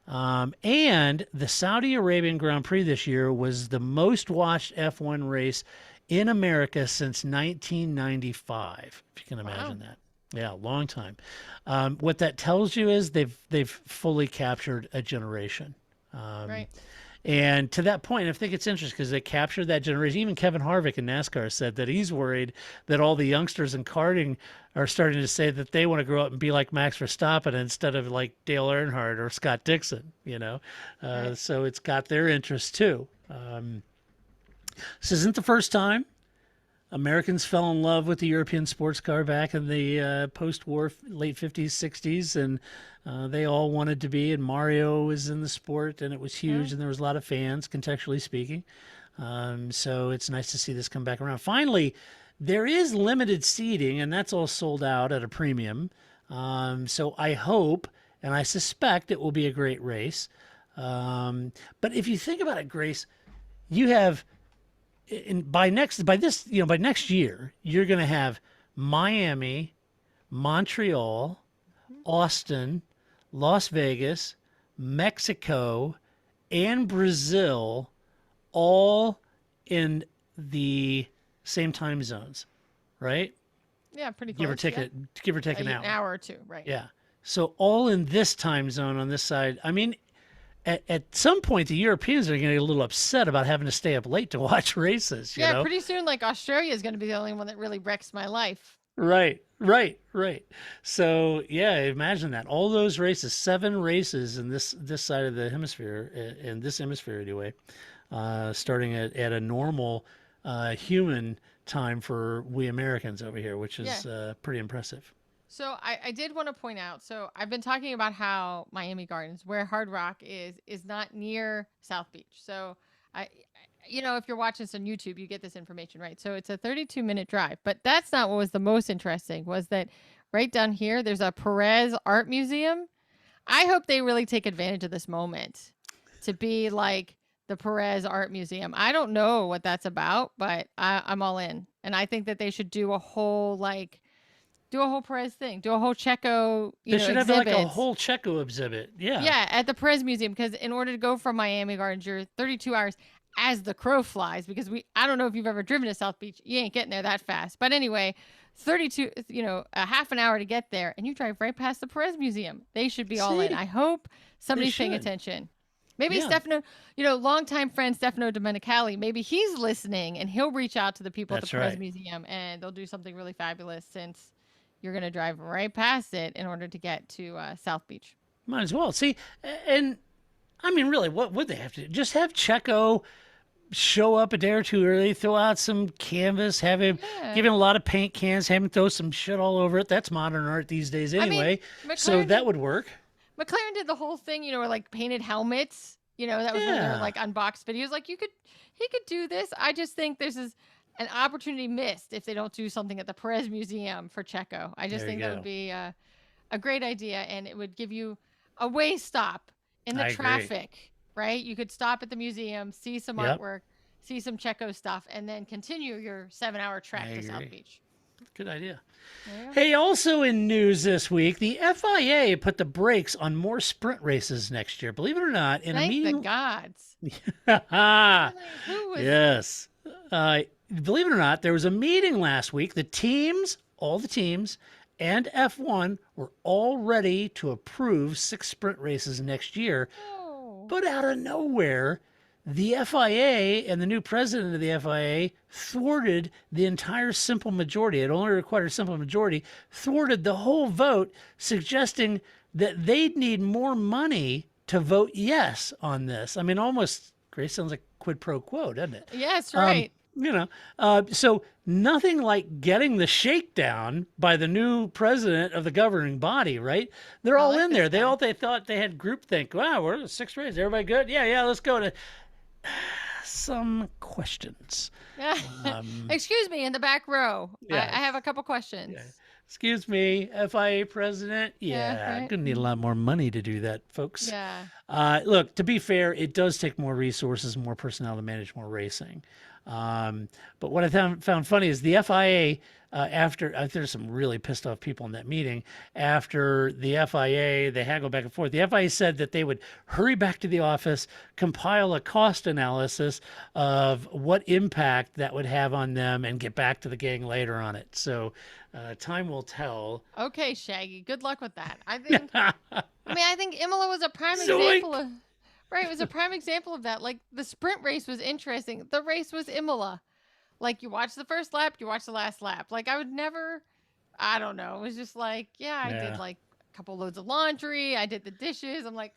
And the Saudi Arabian Grand Prix this year was the most watched F1 race in America since 1995, if you can imagine that. Yeah, long time. What that tells you is they've fully captured a generation. Right. And to that point, I think it's interesting because they captured that generation. Even Kevin Harvick in NASCAR said that he's worried that all the youngsters in karting are starting to say that they want to grow up and be like Max Verstappen instead of like Dale Earnhardt or Scott Dixon, Right. So it's got their interest too. This isn't the first time Americans fell in love with the European sports car back in the post-war late 50s, 60s, and they all wanted to be, and Mario was in the sport, and it was huge, and there was a lot of fans, contextually speaking. So it's nice to see this come back around. Finally, there is limited seating, and that's all sold out at a premium. So I hope, and I suspect it will be a great race. But if you think about it, Grace, you have... by next year, you're going to have Miami, Montreal, Austin, Las Vegas, Mexico, and Brazil, all in the same time zones, right? Yeah, pretty close. Give or take an hour. An hour or 2, right? Yeah. So all in this time zone on this side. I mean, at some point, the Europeans are going to get a little upset about having to stay up late to watch races. You know? Pretty soon, like Australia is going to be the only one that really wrecks my life. Right. So yeah, imagine that. All those races, 7 races in this side of the hemisphere, in this hemisphere anyway, starting at a normal human time for we Americans over here, which is pretty impressive. So I did want to point out, so I've been talking about how Miami Gardens, where Hard Rock is not near South Beach. So if you're watching this on YouTube, you get this information, right? So it's a 32-minute drive, but that's not what was the most interesting, was that right down here, there's a Perez Art Museum. I hope they really take advantage of this moment to be like the Perez Art Museum. I don't know what that's about, but I'm all in. And I think that they should do a whole Perez thing, do a whole Checo, They should have exhibits. like a whole Checo exhibit. Yeah. Yeah, at the Perez Museum, because in order to go from Miami Gardens, you're 32 hours as the crow flies, because I don't know if you've ever driven to South Beach. You ain't getting there that fast. But anyway, 32, a half an hour to get there, and you drive right past the Perez Museum. They should be all in. I hope somebody's paying attention. Maybe Stefano, longtime friend Stefano Domenicali, maybe he's listening, and he'll reach out to the people at the Perez Museum, and they'll do something really fabulous, since you're going to drive right past it in order to get to South Beach. Might as well. See, and I mean, really, what would they have to do? Just have Checo show up a day or two early, throw out some canvas, have him give him a lot of paint cans, have him throw some shit all over it. That's modern art these days anyway. So that would work. McLaren did the whole thing, where like painted helmets, that was one of their like unboxed videos. Like he could do this. I just think this is an opportunity missed if they don't do something at the Perez Museum for Checo. I just think that would be a great idea, and it would give you a way stop in the traffic, right? You could stop at the museum, see some artwork, see some Checo stuff, and then continue your 7-hour trek to South Beach. Good idea. Hey, also in news this week, the FIA put the brakes on more sprint races next year. Believe it or not, in a meeting. Thank the gods. Who was yes. Believe it or not, there was a meeting last week. All the teams, and F1 were all ready to approve 6 sprint races next year. Oh. But out of nowhere, the FIA and the new president of the FIA thwarted the entire simple majority. It only required a simple majority, thwarted the whole vote, suggesting that they'd need more money to vote yes on this. I mean, almost, Grace, sounds like quid pro quo, doesn't it? Yes, right. So nothing like getting the shakedown by the new president of the governing body, right? They're all like in this there. guy. They thought they had groupthink. Wow, we're at 6 races. Everybody good? Yeah, let's go to some questions. Excuse me, in the back row. Yeah. I have a couple questions. Yeah. Excuse me, FIA president. Yeah, right. Gonna need a lot more money to do that, folks. Yeah. Look, to be fair, it does take more resources, more personnel to manage more racing. But what I found funny is the FIA, there's some really pissed off people in that meeting. After the FIA, they haggled back and forth. The FIA said that they would hurry back to the office, compile a cost analysis of what impact that would have on them, and get back to the gang later on it. So time will tell. Okay, Shaggy. Good luck with that. I think Imola was a prime example of. Right, it was a prime example of that. Like, the sprint race was interesting. The race was Imola. Like, you watch the first lap, you watch the last lap. Like, I would never, I don't know. It was just like, I did like a couple loads of laundry. I did the dishes. I'm like,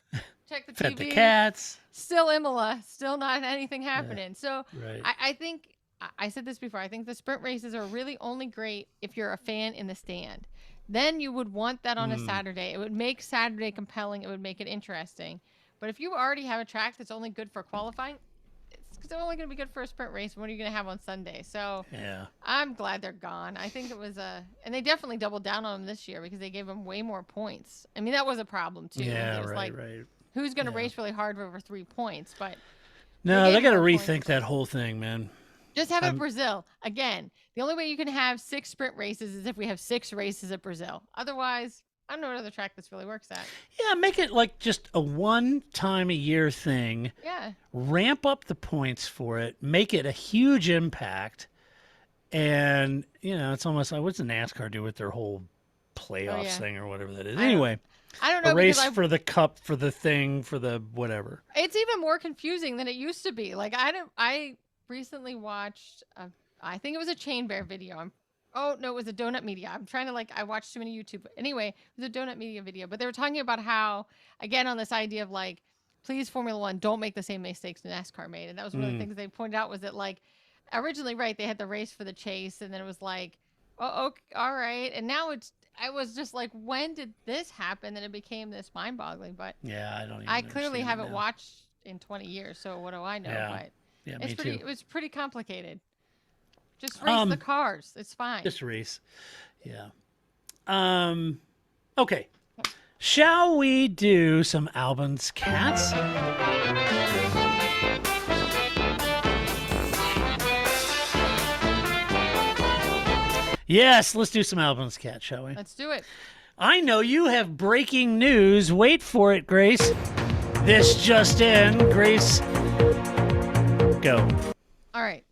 check the TV. Fed the cats. Still Imola. Still not anything happening. So Right. I think, I said this before, I think the sprint races are really only great if you're a fan in the stand. Then you would want that on a Saturday. It would make Saturday compelling. It would make it interesting. But if you already have a track that's only good for qualifying, it's only going to be good for a sprint race. What are you going to have on Sunday? So I'm glad they're gone. I think it was and they definitely doubled down on them this year because they gave them way more points. I mean, that was a problem too. Yeah, it was right. Who's going to race really hard for over 3 points? But no, they got to rethink that whole thing, man. Just have it Brazil. Again, the only way you can have 6 sprint races is if we have 6 races at Brazil. Otherwise, I don't know what other track this really works at. Yeah, make it like just a one-time-a-year thing. Yeah. Ramp up the points for it. Make it a huge impact. And, it's almost like, what's the NASCAR do with their whole playoffs thing or whatever that is? Anyway, I don't know. A race for the cup, for the thing, for the whatever. It's even more confusing than it used to be. Like, I recently watched, I think it was a Chain Bear video. Oh, no, it was a Donut Media. I'm trying to, I watched too many YouTube. Anyway, it was a Donut Media video. But they were talking about how, again, on this idea of, please, Formula One, don't make the same mistakes NASCAR made. And that was one of the things they pointed out was that, originally, right, they had the race for the chase. And then it was like, oh, okay, all right. And now I was just like, when did this happen? And it became this mind-boggling. But yeah, I don't even I clearly haven't watched in 20 years. So what do I know? Yeah. But yeah, me too. It was pretty complicated. Just race the cars. It's fine. Just race. Yeah. Okay. Shall we do some Albon's cats? Yes, let's do some Albon's cats, shall we? Let's do it. I know you have breaking news. Wait for it, Grace. This just in. Grace, go. All right.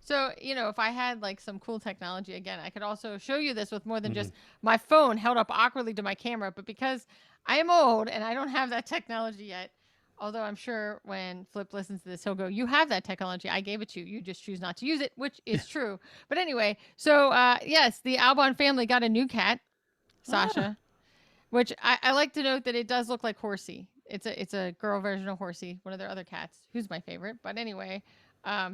So, if I had some cool technology, again, I could also show you this with more than just my phone held up awkwardly to my camera. But because I am old and I don't have that technology yet, although I'm sure when Flip listens to this, he'll go, you have that technology. I gave it to you. You just choose not to use it, which is true. But anyway, so yes, the Albon family got a new cat, Sasha, which I like to note that it does look like Horsey. It's a girl version of Horsey, one of their other cats, who's my favorite. But anyway,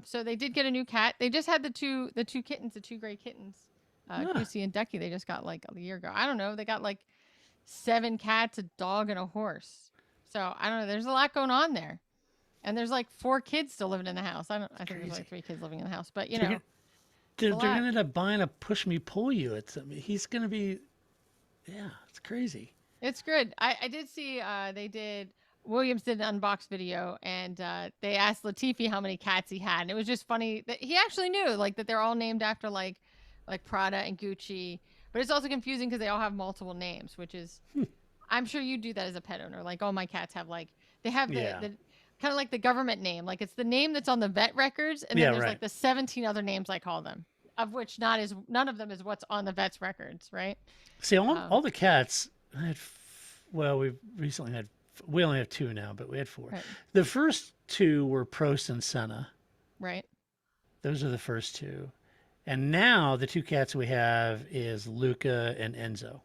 so they did get a new cat. They just had the two kittens, the 2 gray kittens, Goosey and Ducky. They just got a year ago. I don't know. They got 7 cats, a dog, and a horse. So I don't know. There's a lot going on there, and there's 4 kids still living in the house. I think there's 3 kids living in the house, but they're going to end up buying a push me pull you. He's going to be, it's crazy. It's good. I did see Williams did an unboxed video, and they asked Latifi how many cats he had, and it was just funny that he actually knew that they're all named after like Prada and Gucci, but it's also confusing because they all have multiple names, which is I'm sure you do that as a pet owner. All my cats have they have the kind of like the government name, it's the name that's on the vet records, and then there's the 17 other names I call them, of which none of them is what's on the vet's records, right? See, all the cats we recently had. We only have 2 now, but we had 4. Right. The first 2 were Prost and Senna. Right. Those are the first 2. And now the 2 cats we have is Luca and Enzo.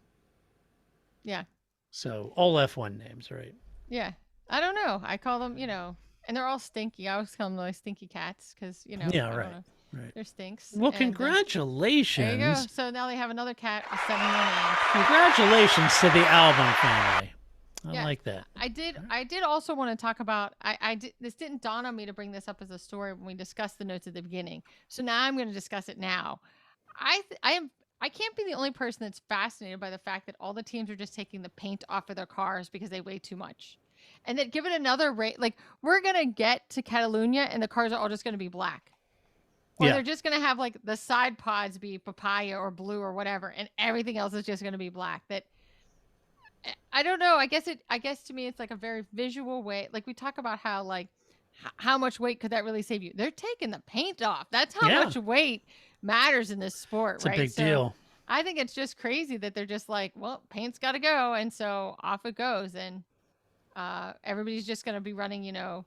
Yeah. So all F1 names, right? Yeah. I don't know. I call them, and And they're all stinky. I always call them like stinky cats because, you know. Yeah, I right. don't know. Right. They're stinks. Well, And, congratulations. there you go. So now they have another cat with 7 more names. Congratulations to the album family. I like that. I did also want to talk about, this didn't dawn on me to bring this up as a story when we discussed the notes at the beginning. So now I'm going to discuss it now. I can't be the only person that's fascinated by the fact that all the teams are just taking the paint off of their cars because they weigh too much. And that give it another rate. Like, we're going to get to Catalunya and the cars are all just going to be black. Or they're just going to have like the side pods be papaya or blue or whatever. And everything else is just going to be black. That, I don't know. I guess to me, it's like a very visual way. Like, we talk about how, like, how much weight could that really save you? They're taking the paint off. That's how much weight matters in this sport, it's right? It's a big deal. I think it's just crazy that they're just like, well, paint's got to go. And so off it goes. And everybody's just going to be running, you know,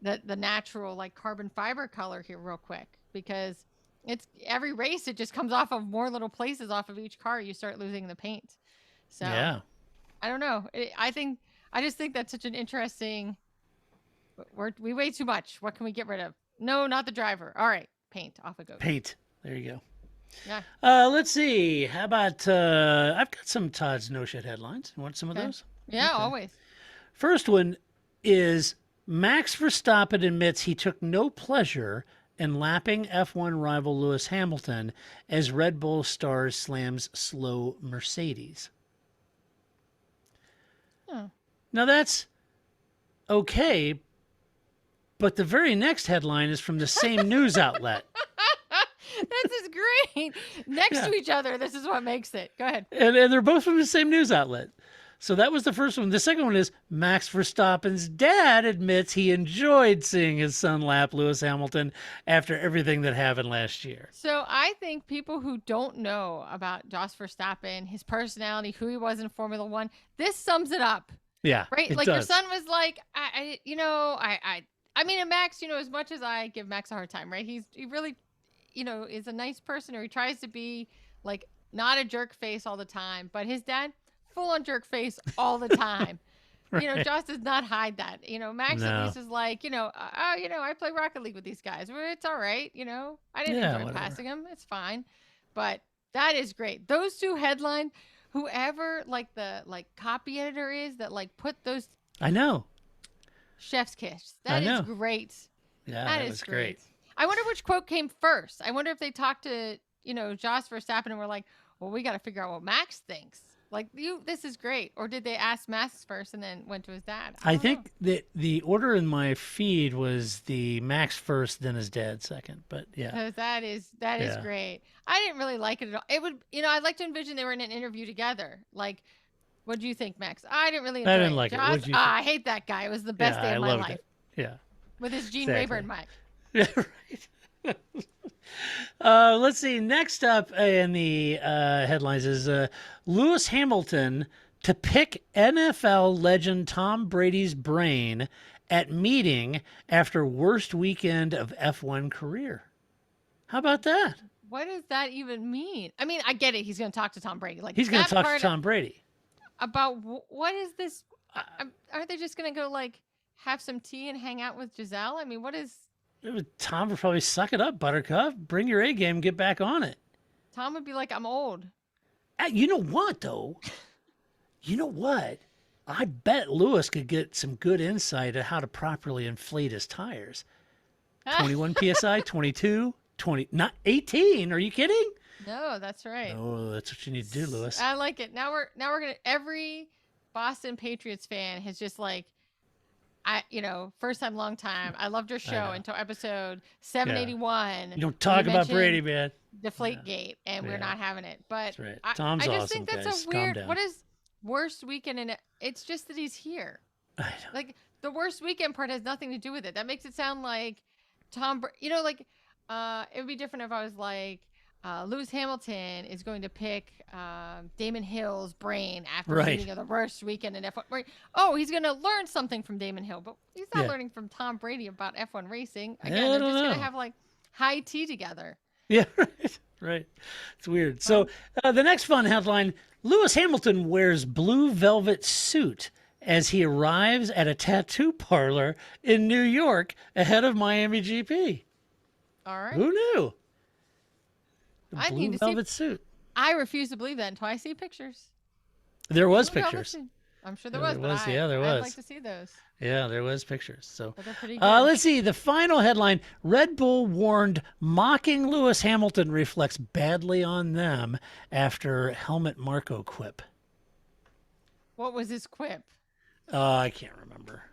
the natural, like, carbon fiber color here real quick. Because it's every race, it just comes off of more little places off of each car. You start losing the paint. So yeah. I don't know. I just think that's such an interesting. We weigh too much. What can we get rid of? No, not the driver. All right, paint off it goes. Paint. There you go. Yeah. Let's see. How about I've got some Todd's no shit headlines. You want some of those? Yeah, always. First one is Max Verstappen admits he took no pleasure in lapping F1 rival Lewis Hamilton as Red Bull stars slams slow Mercedes. Oh. Now that's okay, but the very next headline is from the same news outlet. This is great. Next to each other, this is what makes it. Go ahead. And they're both from the same news outlet. So that was the first one. The second one is Max Verstappen's dad admits he enjoyed seeing his son lap Lewis Hamilton after everything that happened last year. So I think people who don't know about Jos Verstappen, his personality, who he was in Formula One, this sums it up. Yeah, right. It Like does. Your son was like, I mean, and Max, you know, as much as I give Max a hard time, right? He really, you know, is a nice person, or he tries to be like not a jerk face all the time. But his dad, full on jerk face all the time. Right. You know, Josh does not hide that. You know, Max No. at least is like, you know, I play Rocket League with these guys. Well, it's all right. You know, I didn't enjoy whatever. passing them. It's fine. But that is great. Those two headlines, whoever like the copy editor is that like put those. I know. Chef's kiss. I That know. is great. Yeah, that that is was great. I wonder which quote came first. I wonder if they talked to, you know, Jos Verstappen and were like, well, we got to figure out what Max thinks. Like, this is great. Or did they ask Max first and then went to his dad? I don't think that the order in my feed was the Max first, then his dad second. But yeah. know. That is Yeah. great. I didn't really like it at all. It would, you know, I'd like to envision they were in an interview together. Like, what do you think, Max? I didn't really enjoy I didn't like it. Jos, What'd you think? I hate that guy. It was the best day I of my loved life. it. Yeah. With his Gene Exactly. Rayburn mic. Yeah, right. Let's see. Next up in the headlines is Lewis Hamilton to pick NFL legend Tom Brady's brain at meeting after worst weekend of F1 career. How about that? What does that even mean? I mean, I get it. He's going to talk to Tom Brady. Like, He's going that to talk part to Tom Brady. about what is this? Are they just going to go like have some tea and hang out with Giselle? I mean, what is? Tom would probably suck it up, Buttercup. Bring your A game, get back on it. Tom would be like, I'm old. You know what, though? You know what? I bet Lewis could get some good insight on how to properly inflate his tires. 21 PSI, 22, 20, not 18. Are you kidding? No, that's right. Oh, that's what you need to do, Lewis. I like it. Now we're gonna. Every Boston Patriots fan has just like, first time, long time. I loved your show until episode 781. You don't talk about Brady, man. Deflategate, and we're not having it. But That's right. I Tom's just awesome, think that's guys. a weird. Calm down. What is worst weekend? And it's just that he's here. I know. Like the worst weekend part has nothing to do with it. That makes it sound like it would be different if I was like, Lewis Hamilton is going to pick Damon Hill's brain after meeting of the worst weekend in F1. Right? Oh, he's going to learn something from Damon Hill, but he's not learning from Tom Brady about F1 racing. Again, they're just going to have like high tea together. Yeah, right. It's weird. So the next fun headline, Lewis Hamilton wears blue velvet suit as he arrives at a tattoo parlor in New York ahead of Miami GP. All right. Who knew? The I blue need to velvet suit. I refuse to believe that until I see pictures. There was Blue velvet pictures. suit. I'm sure there was, but there I'd was. like to see those. Yeah, there was pictures. So But they're pretty good. let's see. The final headline: Red Bull warned mocking Lewis Hamilton reflects badly on them after Helmut Marko quip. What was his quip? I can't remember.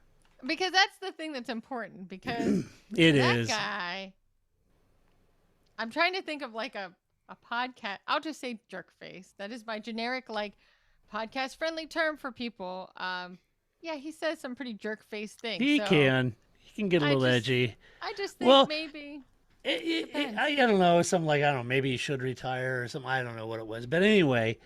Because that's the thing that's important. Because It that is. guy. I'm trying to think of like a podcast. I'll just say jerk face. That is my generic like podcast friendly term for people. Yeah, he says some pretty jerk face things. He can get a little edgy. I just think Well, maybe. I don't know. Something like, I don't know, maybe he should retire or something. I don't know what it was. But anyway,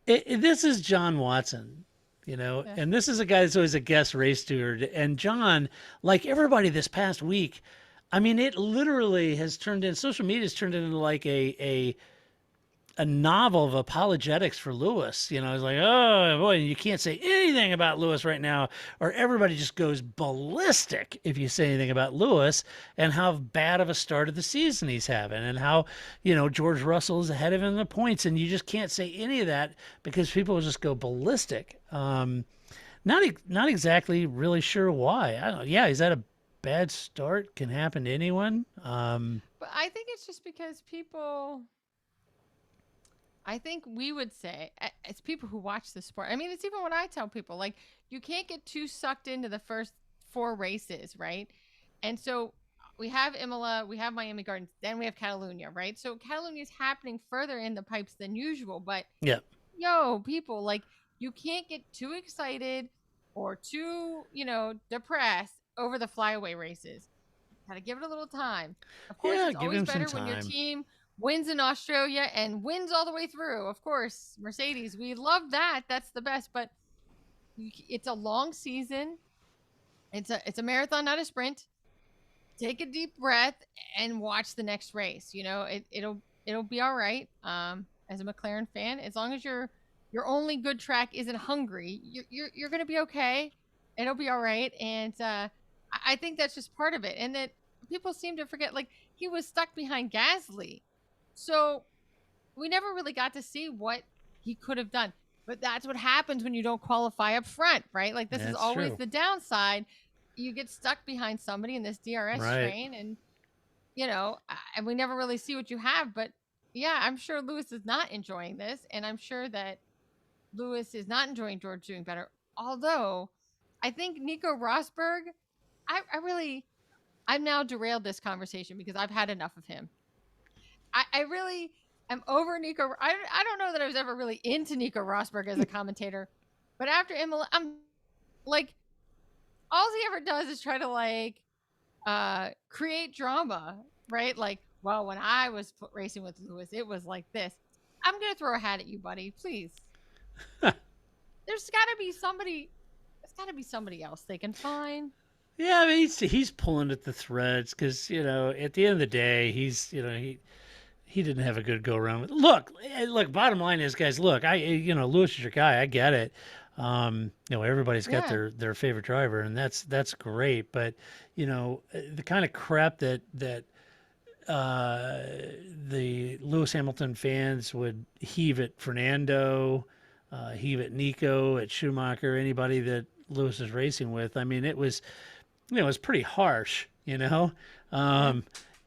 this is John Watson, Yeah. and this is a guy that's always a guest race steward. And John, like everybody this past week, I mean, it literally has turned in, social media has turned into like a novel of apologetics for Lewis. It's like, oh boy, you can't say anything about Lewis right now, or everybody just goes ballistic if you say anything about Lewis and how bad of a start of the season he's having, and how George Russell is ahead of him in the points, and you just can't say any of that because people will just go ballistic. Not exactly really sure why. I don't know. Yeah, he's had a bad start. Can happen to anyone. But I think it's just because people. I think we would say, as people who watch the sport, I mean, it's even when I tell people, like, you can't get too sucked into the first 4 races, right? And so we have Imola, we have Miami Gardens, then we have Catalunya, right? So Catalunya is happening further in the pipes than usual. But, people, like, you can't get too excited or too, depressed over the flyaway races. Got to give it a little time. Of course, it's always better when your team wins in Australia and wins all the way through. Of course, Mercedes, we love that. That's the best. But it's a long season. It's a marathon, not a sprint. Take a deep breath and watch the next race. It'll be all right. As a McLaren fan, as long as your only good track isn't Hungary, you're gonna be okay. It'll be all right. And I think that's just part of it. And that people seem to forget, like, he was stuck behind Gasly. So we never really got to see what he could have done. But that's what happens when you don't qualify up front, right? Like, this is always the downside. You get stuck behind somebody in this DRS train, and, and we never really see what you have. But, yeah, I'm sure Lewis is not enjoying this, and I'm sure that Lewis is not enjoying George doing better. Although, I think Nico Rosberg, I've now derailed this conversation because I've had enough of him. I really am over Nico. I don't know that I was ever really into Nico Rosberg as a commentator, but after Imola, I'm like, all he ever does is try to like create drama, right? Like, well, when I was racing with Lewis, it was like this. I'm gonna throw a hat at you, buddy. Please. There's got to be somebody. There's got to be somebody else they can find. Yeah, I mean, he's pulling at the threads because at the end of the day, he didn't have a good go around. Look. Bottom line is, guys. Look, Lewis is your guy. I get it. Everybody's got their favorite driver, and that's great. But the kind of crap that the Lewis Hamilton fans would heave at Fernando, heave at Nico, at Schumacher, anybody that Lewis is racing with. I mean, it was pretty harsh.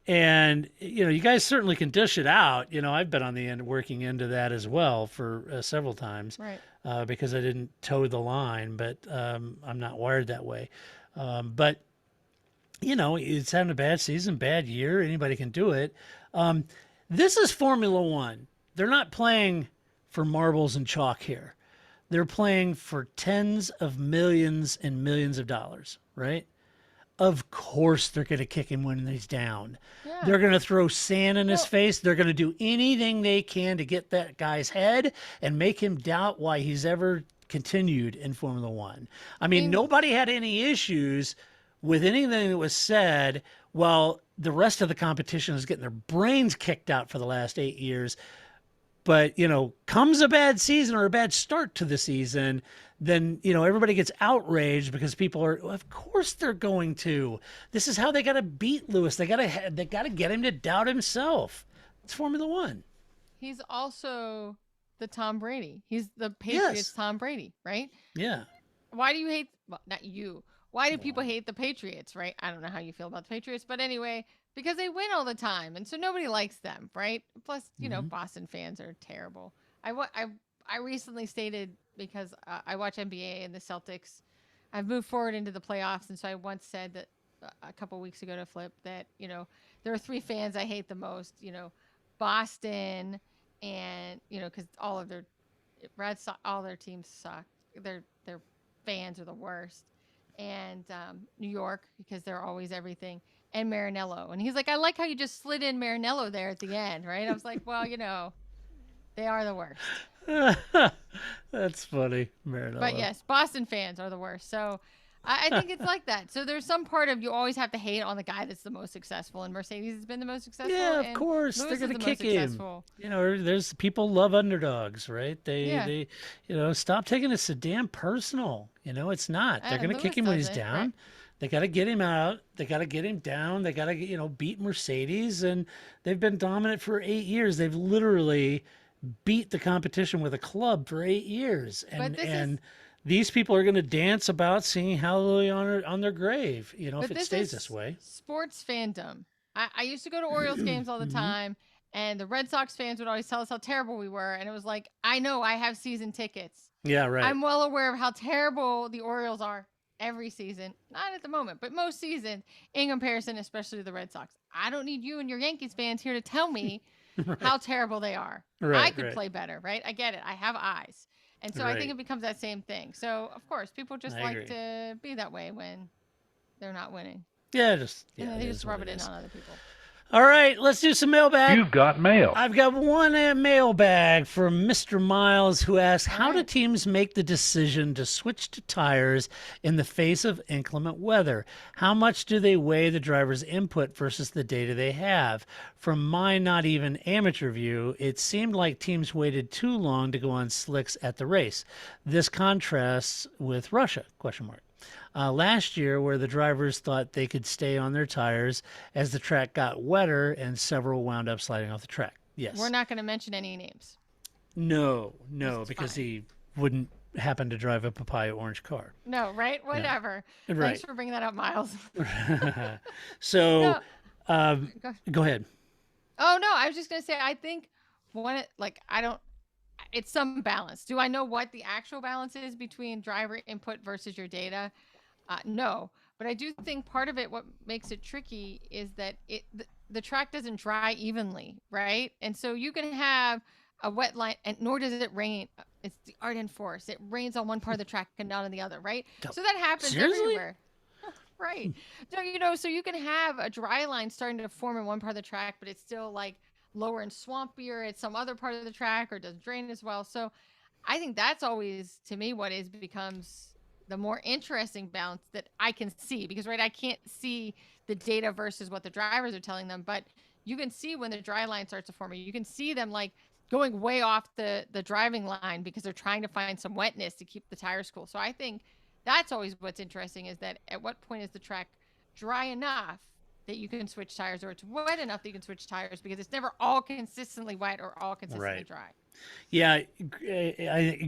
And, you guys certainly can dish it out. I've been on the end, working into that as well for several times, right? Because I didn't toe the line, but I'm not wired that way. But, it's having a bad season, bad year. Anybody can do it. This is Formula One. They're not playing for marbles and chalk here. They're playing for tens of millions and millions of dollars, right? Of course they're going to kick him when he's down. Yeah. They're going to throw sand in his face. They're going to do anything they can to get that guy's head and make him doubt why he's ever continued in Formula One. I mean, nobody had any issues with anything that was said while the rest of the competition is getting their brains kicked out for the last 8 years. But, comes a bad season or a bad start to the season, then, everybody gets outraged because people are, of course they're going to. This is how they got to beat Lewis. They got to get him to doubt himself. It's Formula One. He's also the Tom Brady. He's the Patriots Yes. Tom Brady, right? Yeah. Why do you hate, well, not you. Why do people hate the Patriots, right? I don't know how you feel about the Patriots, but anyway, because they win all the time. And so nobody likes them, right? Plus, Boston fans are terrible. I recently stated, because I watch NBA and the Celtics, I've moved forward into the playoffs. And so I once said that a couple weeks ago to Flip that, there are 3 fans I hate the most, Boston and, because all of their Red Sox, all their teams suck. Their fans are the worst. And New York, because they're always everything, and Marinello. And he's like, I like how you just slid in Marinello there at the end, right? I was like, well, they are the worst. That's funny, Marinello. But yes, Boston fans are the worst. So I think it's like that. So there's some part of you always have to hate on the guy that's the most successful, and Mercedes has been the most successful. Yeah, of course. Lewis They're going is to the kick most him. successful. There's people love underdogs, right? They stop taking it so damn personal. It's not. They're going to kick him when he's down. Right? They got to get him out. They got to get him down. They got to, beat Mercedes, and they've been dominant for 8 years. They've literally beat the competition with a club for 8 years. And these people are going to dance about singing hallelujah on their grave, if it stays this way. Sports fandom. I used to go to Orioles games all the time, and the Red Sox fans would always tell us how terrible we were. And it was like, I know, I have season tickets. Yeah, right. I'm well aware of how terrible the Orioles are every season. Not at the moment, but most seasons in comparison, especially to the Red Sox. I don't need you and your Yankees fans here to tell me how terrible they are. I could play better, right? I get it. I have eyes. And so I think it becomes that same thing. So, of course, people just like to be that way when they're not winning. Yeah, they just rub it in on other people. All right, let's do some mailbag. You've got mail. I've got one mailbag from Mr. Miles, who asks, how do teams make the decision to switch to tires in the face of inclement weather? How much do they weigh the driver's input versus the data they have? From my not even amateur view, it seemed like teams waited too long to go on slicks at the race. This contrasts with Russia, ? Last year, where the drivers thought they could stay on their tires as the track got wetter and several wound up sliding off the track. Yes. We're not going to mention any names. No, because he wouldn't happen to drive a papaya orange car. No, right? Whatever. No. Thanks for bringing that up, Miles. So, go ahead. Oh, no, I was just going to say, I think it's some balance. Do I know what the actual balance is between driver input versus your data? No, but I do think part of it, what makes it tricky is that the track doesn't dry evenly, right? And so you can have a wet line, and nor does it rain. It's the ardent force. It rains on one part of the track and not on the other, right? So that happens everywhere. Right. So, so you can have a dry line starting to form in one part of the track, but it's still like lower and swampier at some other part of the track, or doesn't drain as well. So I think that's always, to me, what becomes the more interesting balance that I can see, because I can't see the data versus what the drivers are telling them, but you can see when the dry line starts to form. You can see them like going way off the driving line because they're trying to find some wetness to keep the tires cool. So I think that's always what's interesting, is that at what point is the track dry enough that you can switch tires, or it's wet enough that you can switch tires, because it's never all consistently wet or all consistently dry. Yeah,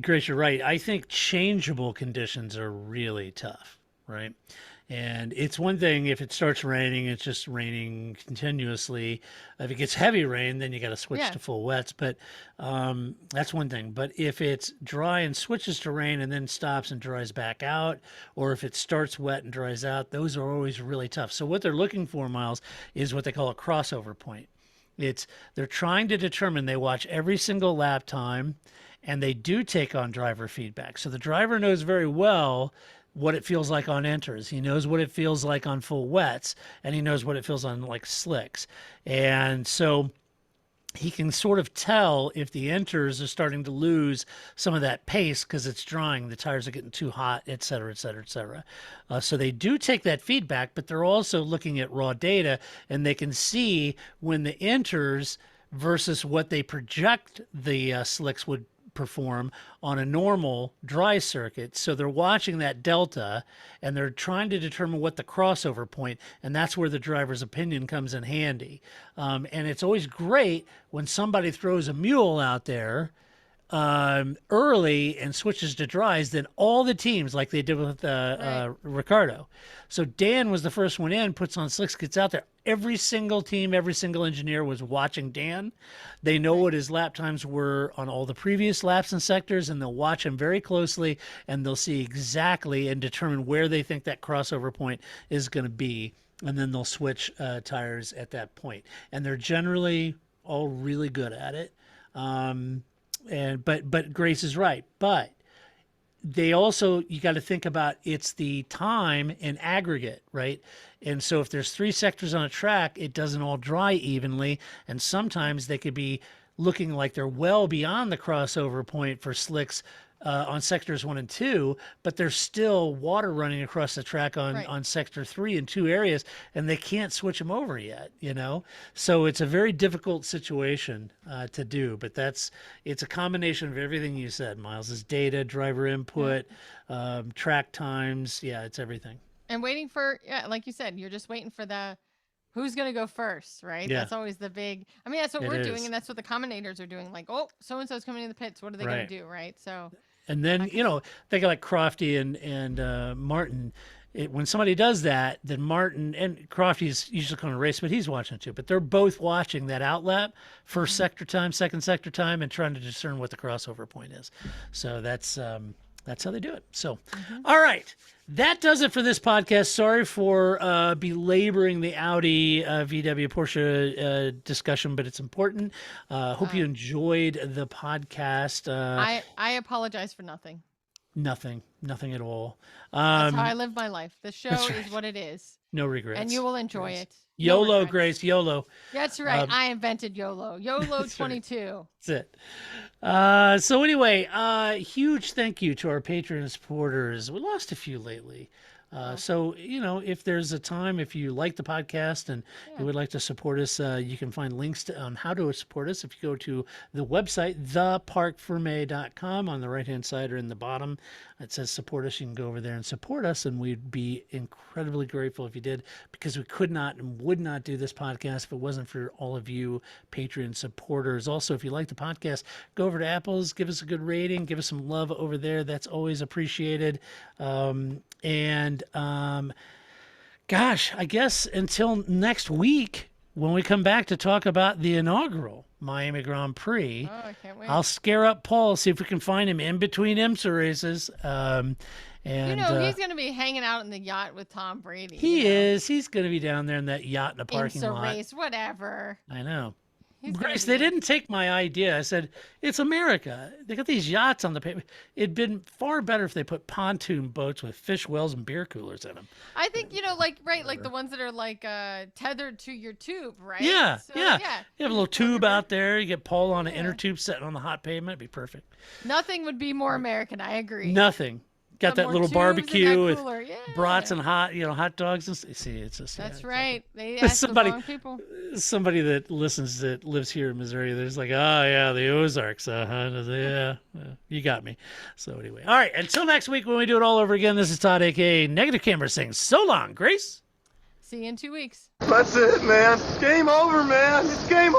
Grace, you're right. I think changeable conditions are really tough, right? And it's one thing if it starts raining, it's just raining continuously. If it gets heavy rain, then you got to switch to full wets. But that's one thing. But if it's dry and switches to rain and then stops and dries back out, or if it starts wet and dries out, those are always really tough. So what they're looking for, Miles, is what they call a crossover point. They're trying to determine, they watch every single lap time, and they do take on driver feedback. So the driver knows very well what it feels like on enters. He knows what it feels like on full wets, and he knows what it feels on like slicks. And so he can sort of tell if the enters are starting to lose some of that pace because it's drying, the tires are getting too hot, et cetera, et cetera, et cetera. So they do take that feedback, but they're also looking at raw data, and they can see when the enters versus what they project the slicks would perform on a normal dry circuit. So they're watching that delta and they're trying to determine what the crossover point, and that's where the driver's opinion comes in handy. And it's always great when somebody throws a mule out there early and switches to dries, then all the teams, like they did with Ricardo. So Dan was the first one in, puts on slicks, gets out there. Every single team, every single engineer was watching Dan. They know what his lap times were on all the previous laps and sectors, and they'll watch him very closely, and they'll see exactly and determine where they think that crossover point is going to be, and then they'll switch tires at that point. And they're generally all really good at it. But Grace is right. But they also, you got to think about, it's the time in aggregate, right? And so if there's 3 sectors on a track, it doesn't all dry evenly. And sometimes they could be looking like they're well beyond the crossover point for slicks on sectors 1 and 2, but there's still water running across the track on sector 3 in 2 areas, and they can't switch them over yet, So it's a very difficult situation to do, but it's a combination of everything you said, Miles. It's data, driver input, track times. Yeah, it's everything. And waiting for, like you said, you're just waiting for the who's going to go first, right? Yeah. that's always the big, that's what we're doing, and that's what the commentators are doing. Like, oh, so-and-so's coming in the pits. What are they going to do, right? So... And then, think of like Crofty and Martin. When somebody does that, then Martin and Crofty's usually going to race, but he's watching it too. But they're both watching that outlap, first sector time, second sector time, and trying to discern what the crossover point is. So that's how they do it. So, all right. That does it for this podcast. Sorry for belaboring the Audi VW Porsche discussion, but it's important. Hope you enjoyed the podcast. I apologize for nothing. Nothing at all. That's how I live my life. The show is what it is. No regrets. And you will enjoy it. YOLO, Grace, YOLO. That's right. I invented YOLO. YOLO 22. Right. That's it. So anyway, huge thank you to our Patreon and supporters. We lost a few lately. So, if there's a time, if you like the podcast and you would like to support us, you can find links on how to support us. If you go to the website, theparcfermé.com, on the right-hand side or in the bottom, it says support us. You can go over there and support us, and we'd be incredibly grateful if you did, because we could not and would not do this podcast if it wasn't for all of you Patreon supporters. Also, if you like the podcast, go over to Apple's, give us a good rating, give us some love over there. That's always appreciated. Gosh, I guess until next week when we come back to talk about the inaugural Miami Grand Prix. Oh, I can't wait. I'll scare up Paul, see if we can find him in between IMSA races. And he's going to be hanging out in the yacht with Tom Brady. He is. He's going to be down there in that yacht in the parking IMSA lot. race, whatever. I know. Grace, they didn't take my idea. I said, it's America. They got these yachts on the paper. It'd been far better if they put pontoon boats with fish wells and beer coolers in them. I think, like the ones that are like tethered to your tube, right? Yeah, so, yeah. You have a little tube out there. You get Paul on an inner tube sitting on the hot pavement. It'd be perfect. Nothing would be more American. I agree. Nothing. Got that little barbecue with brats and hot dogs. And see, it's just that's right. They ask the wrong people. Somebody that lives here in Missouri. There's like, oh yeah, the Ozarks. Yeah, you got me. So anyway, all right. Until next week when we do it all over again. This is Todd, aka Negative Camera, saying so long, Grace. See you in 2 weeks. That's it, man. Game over, man. It's game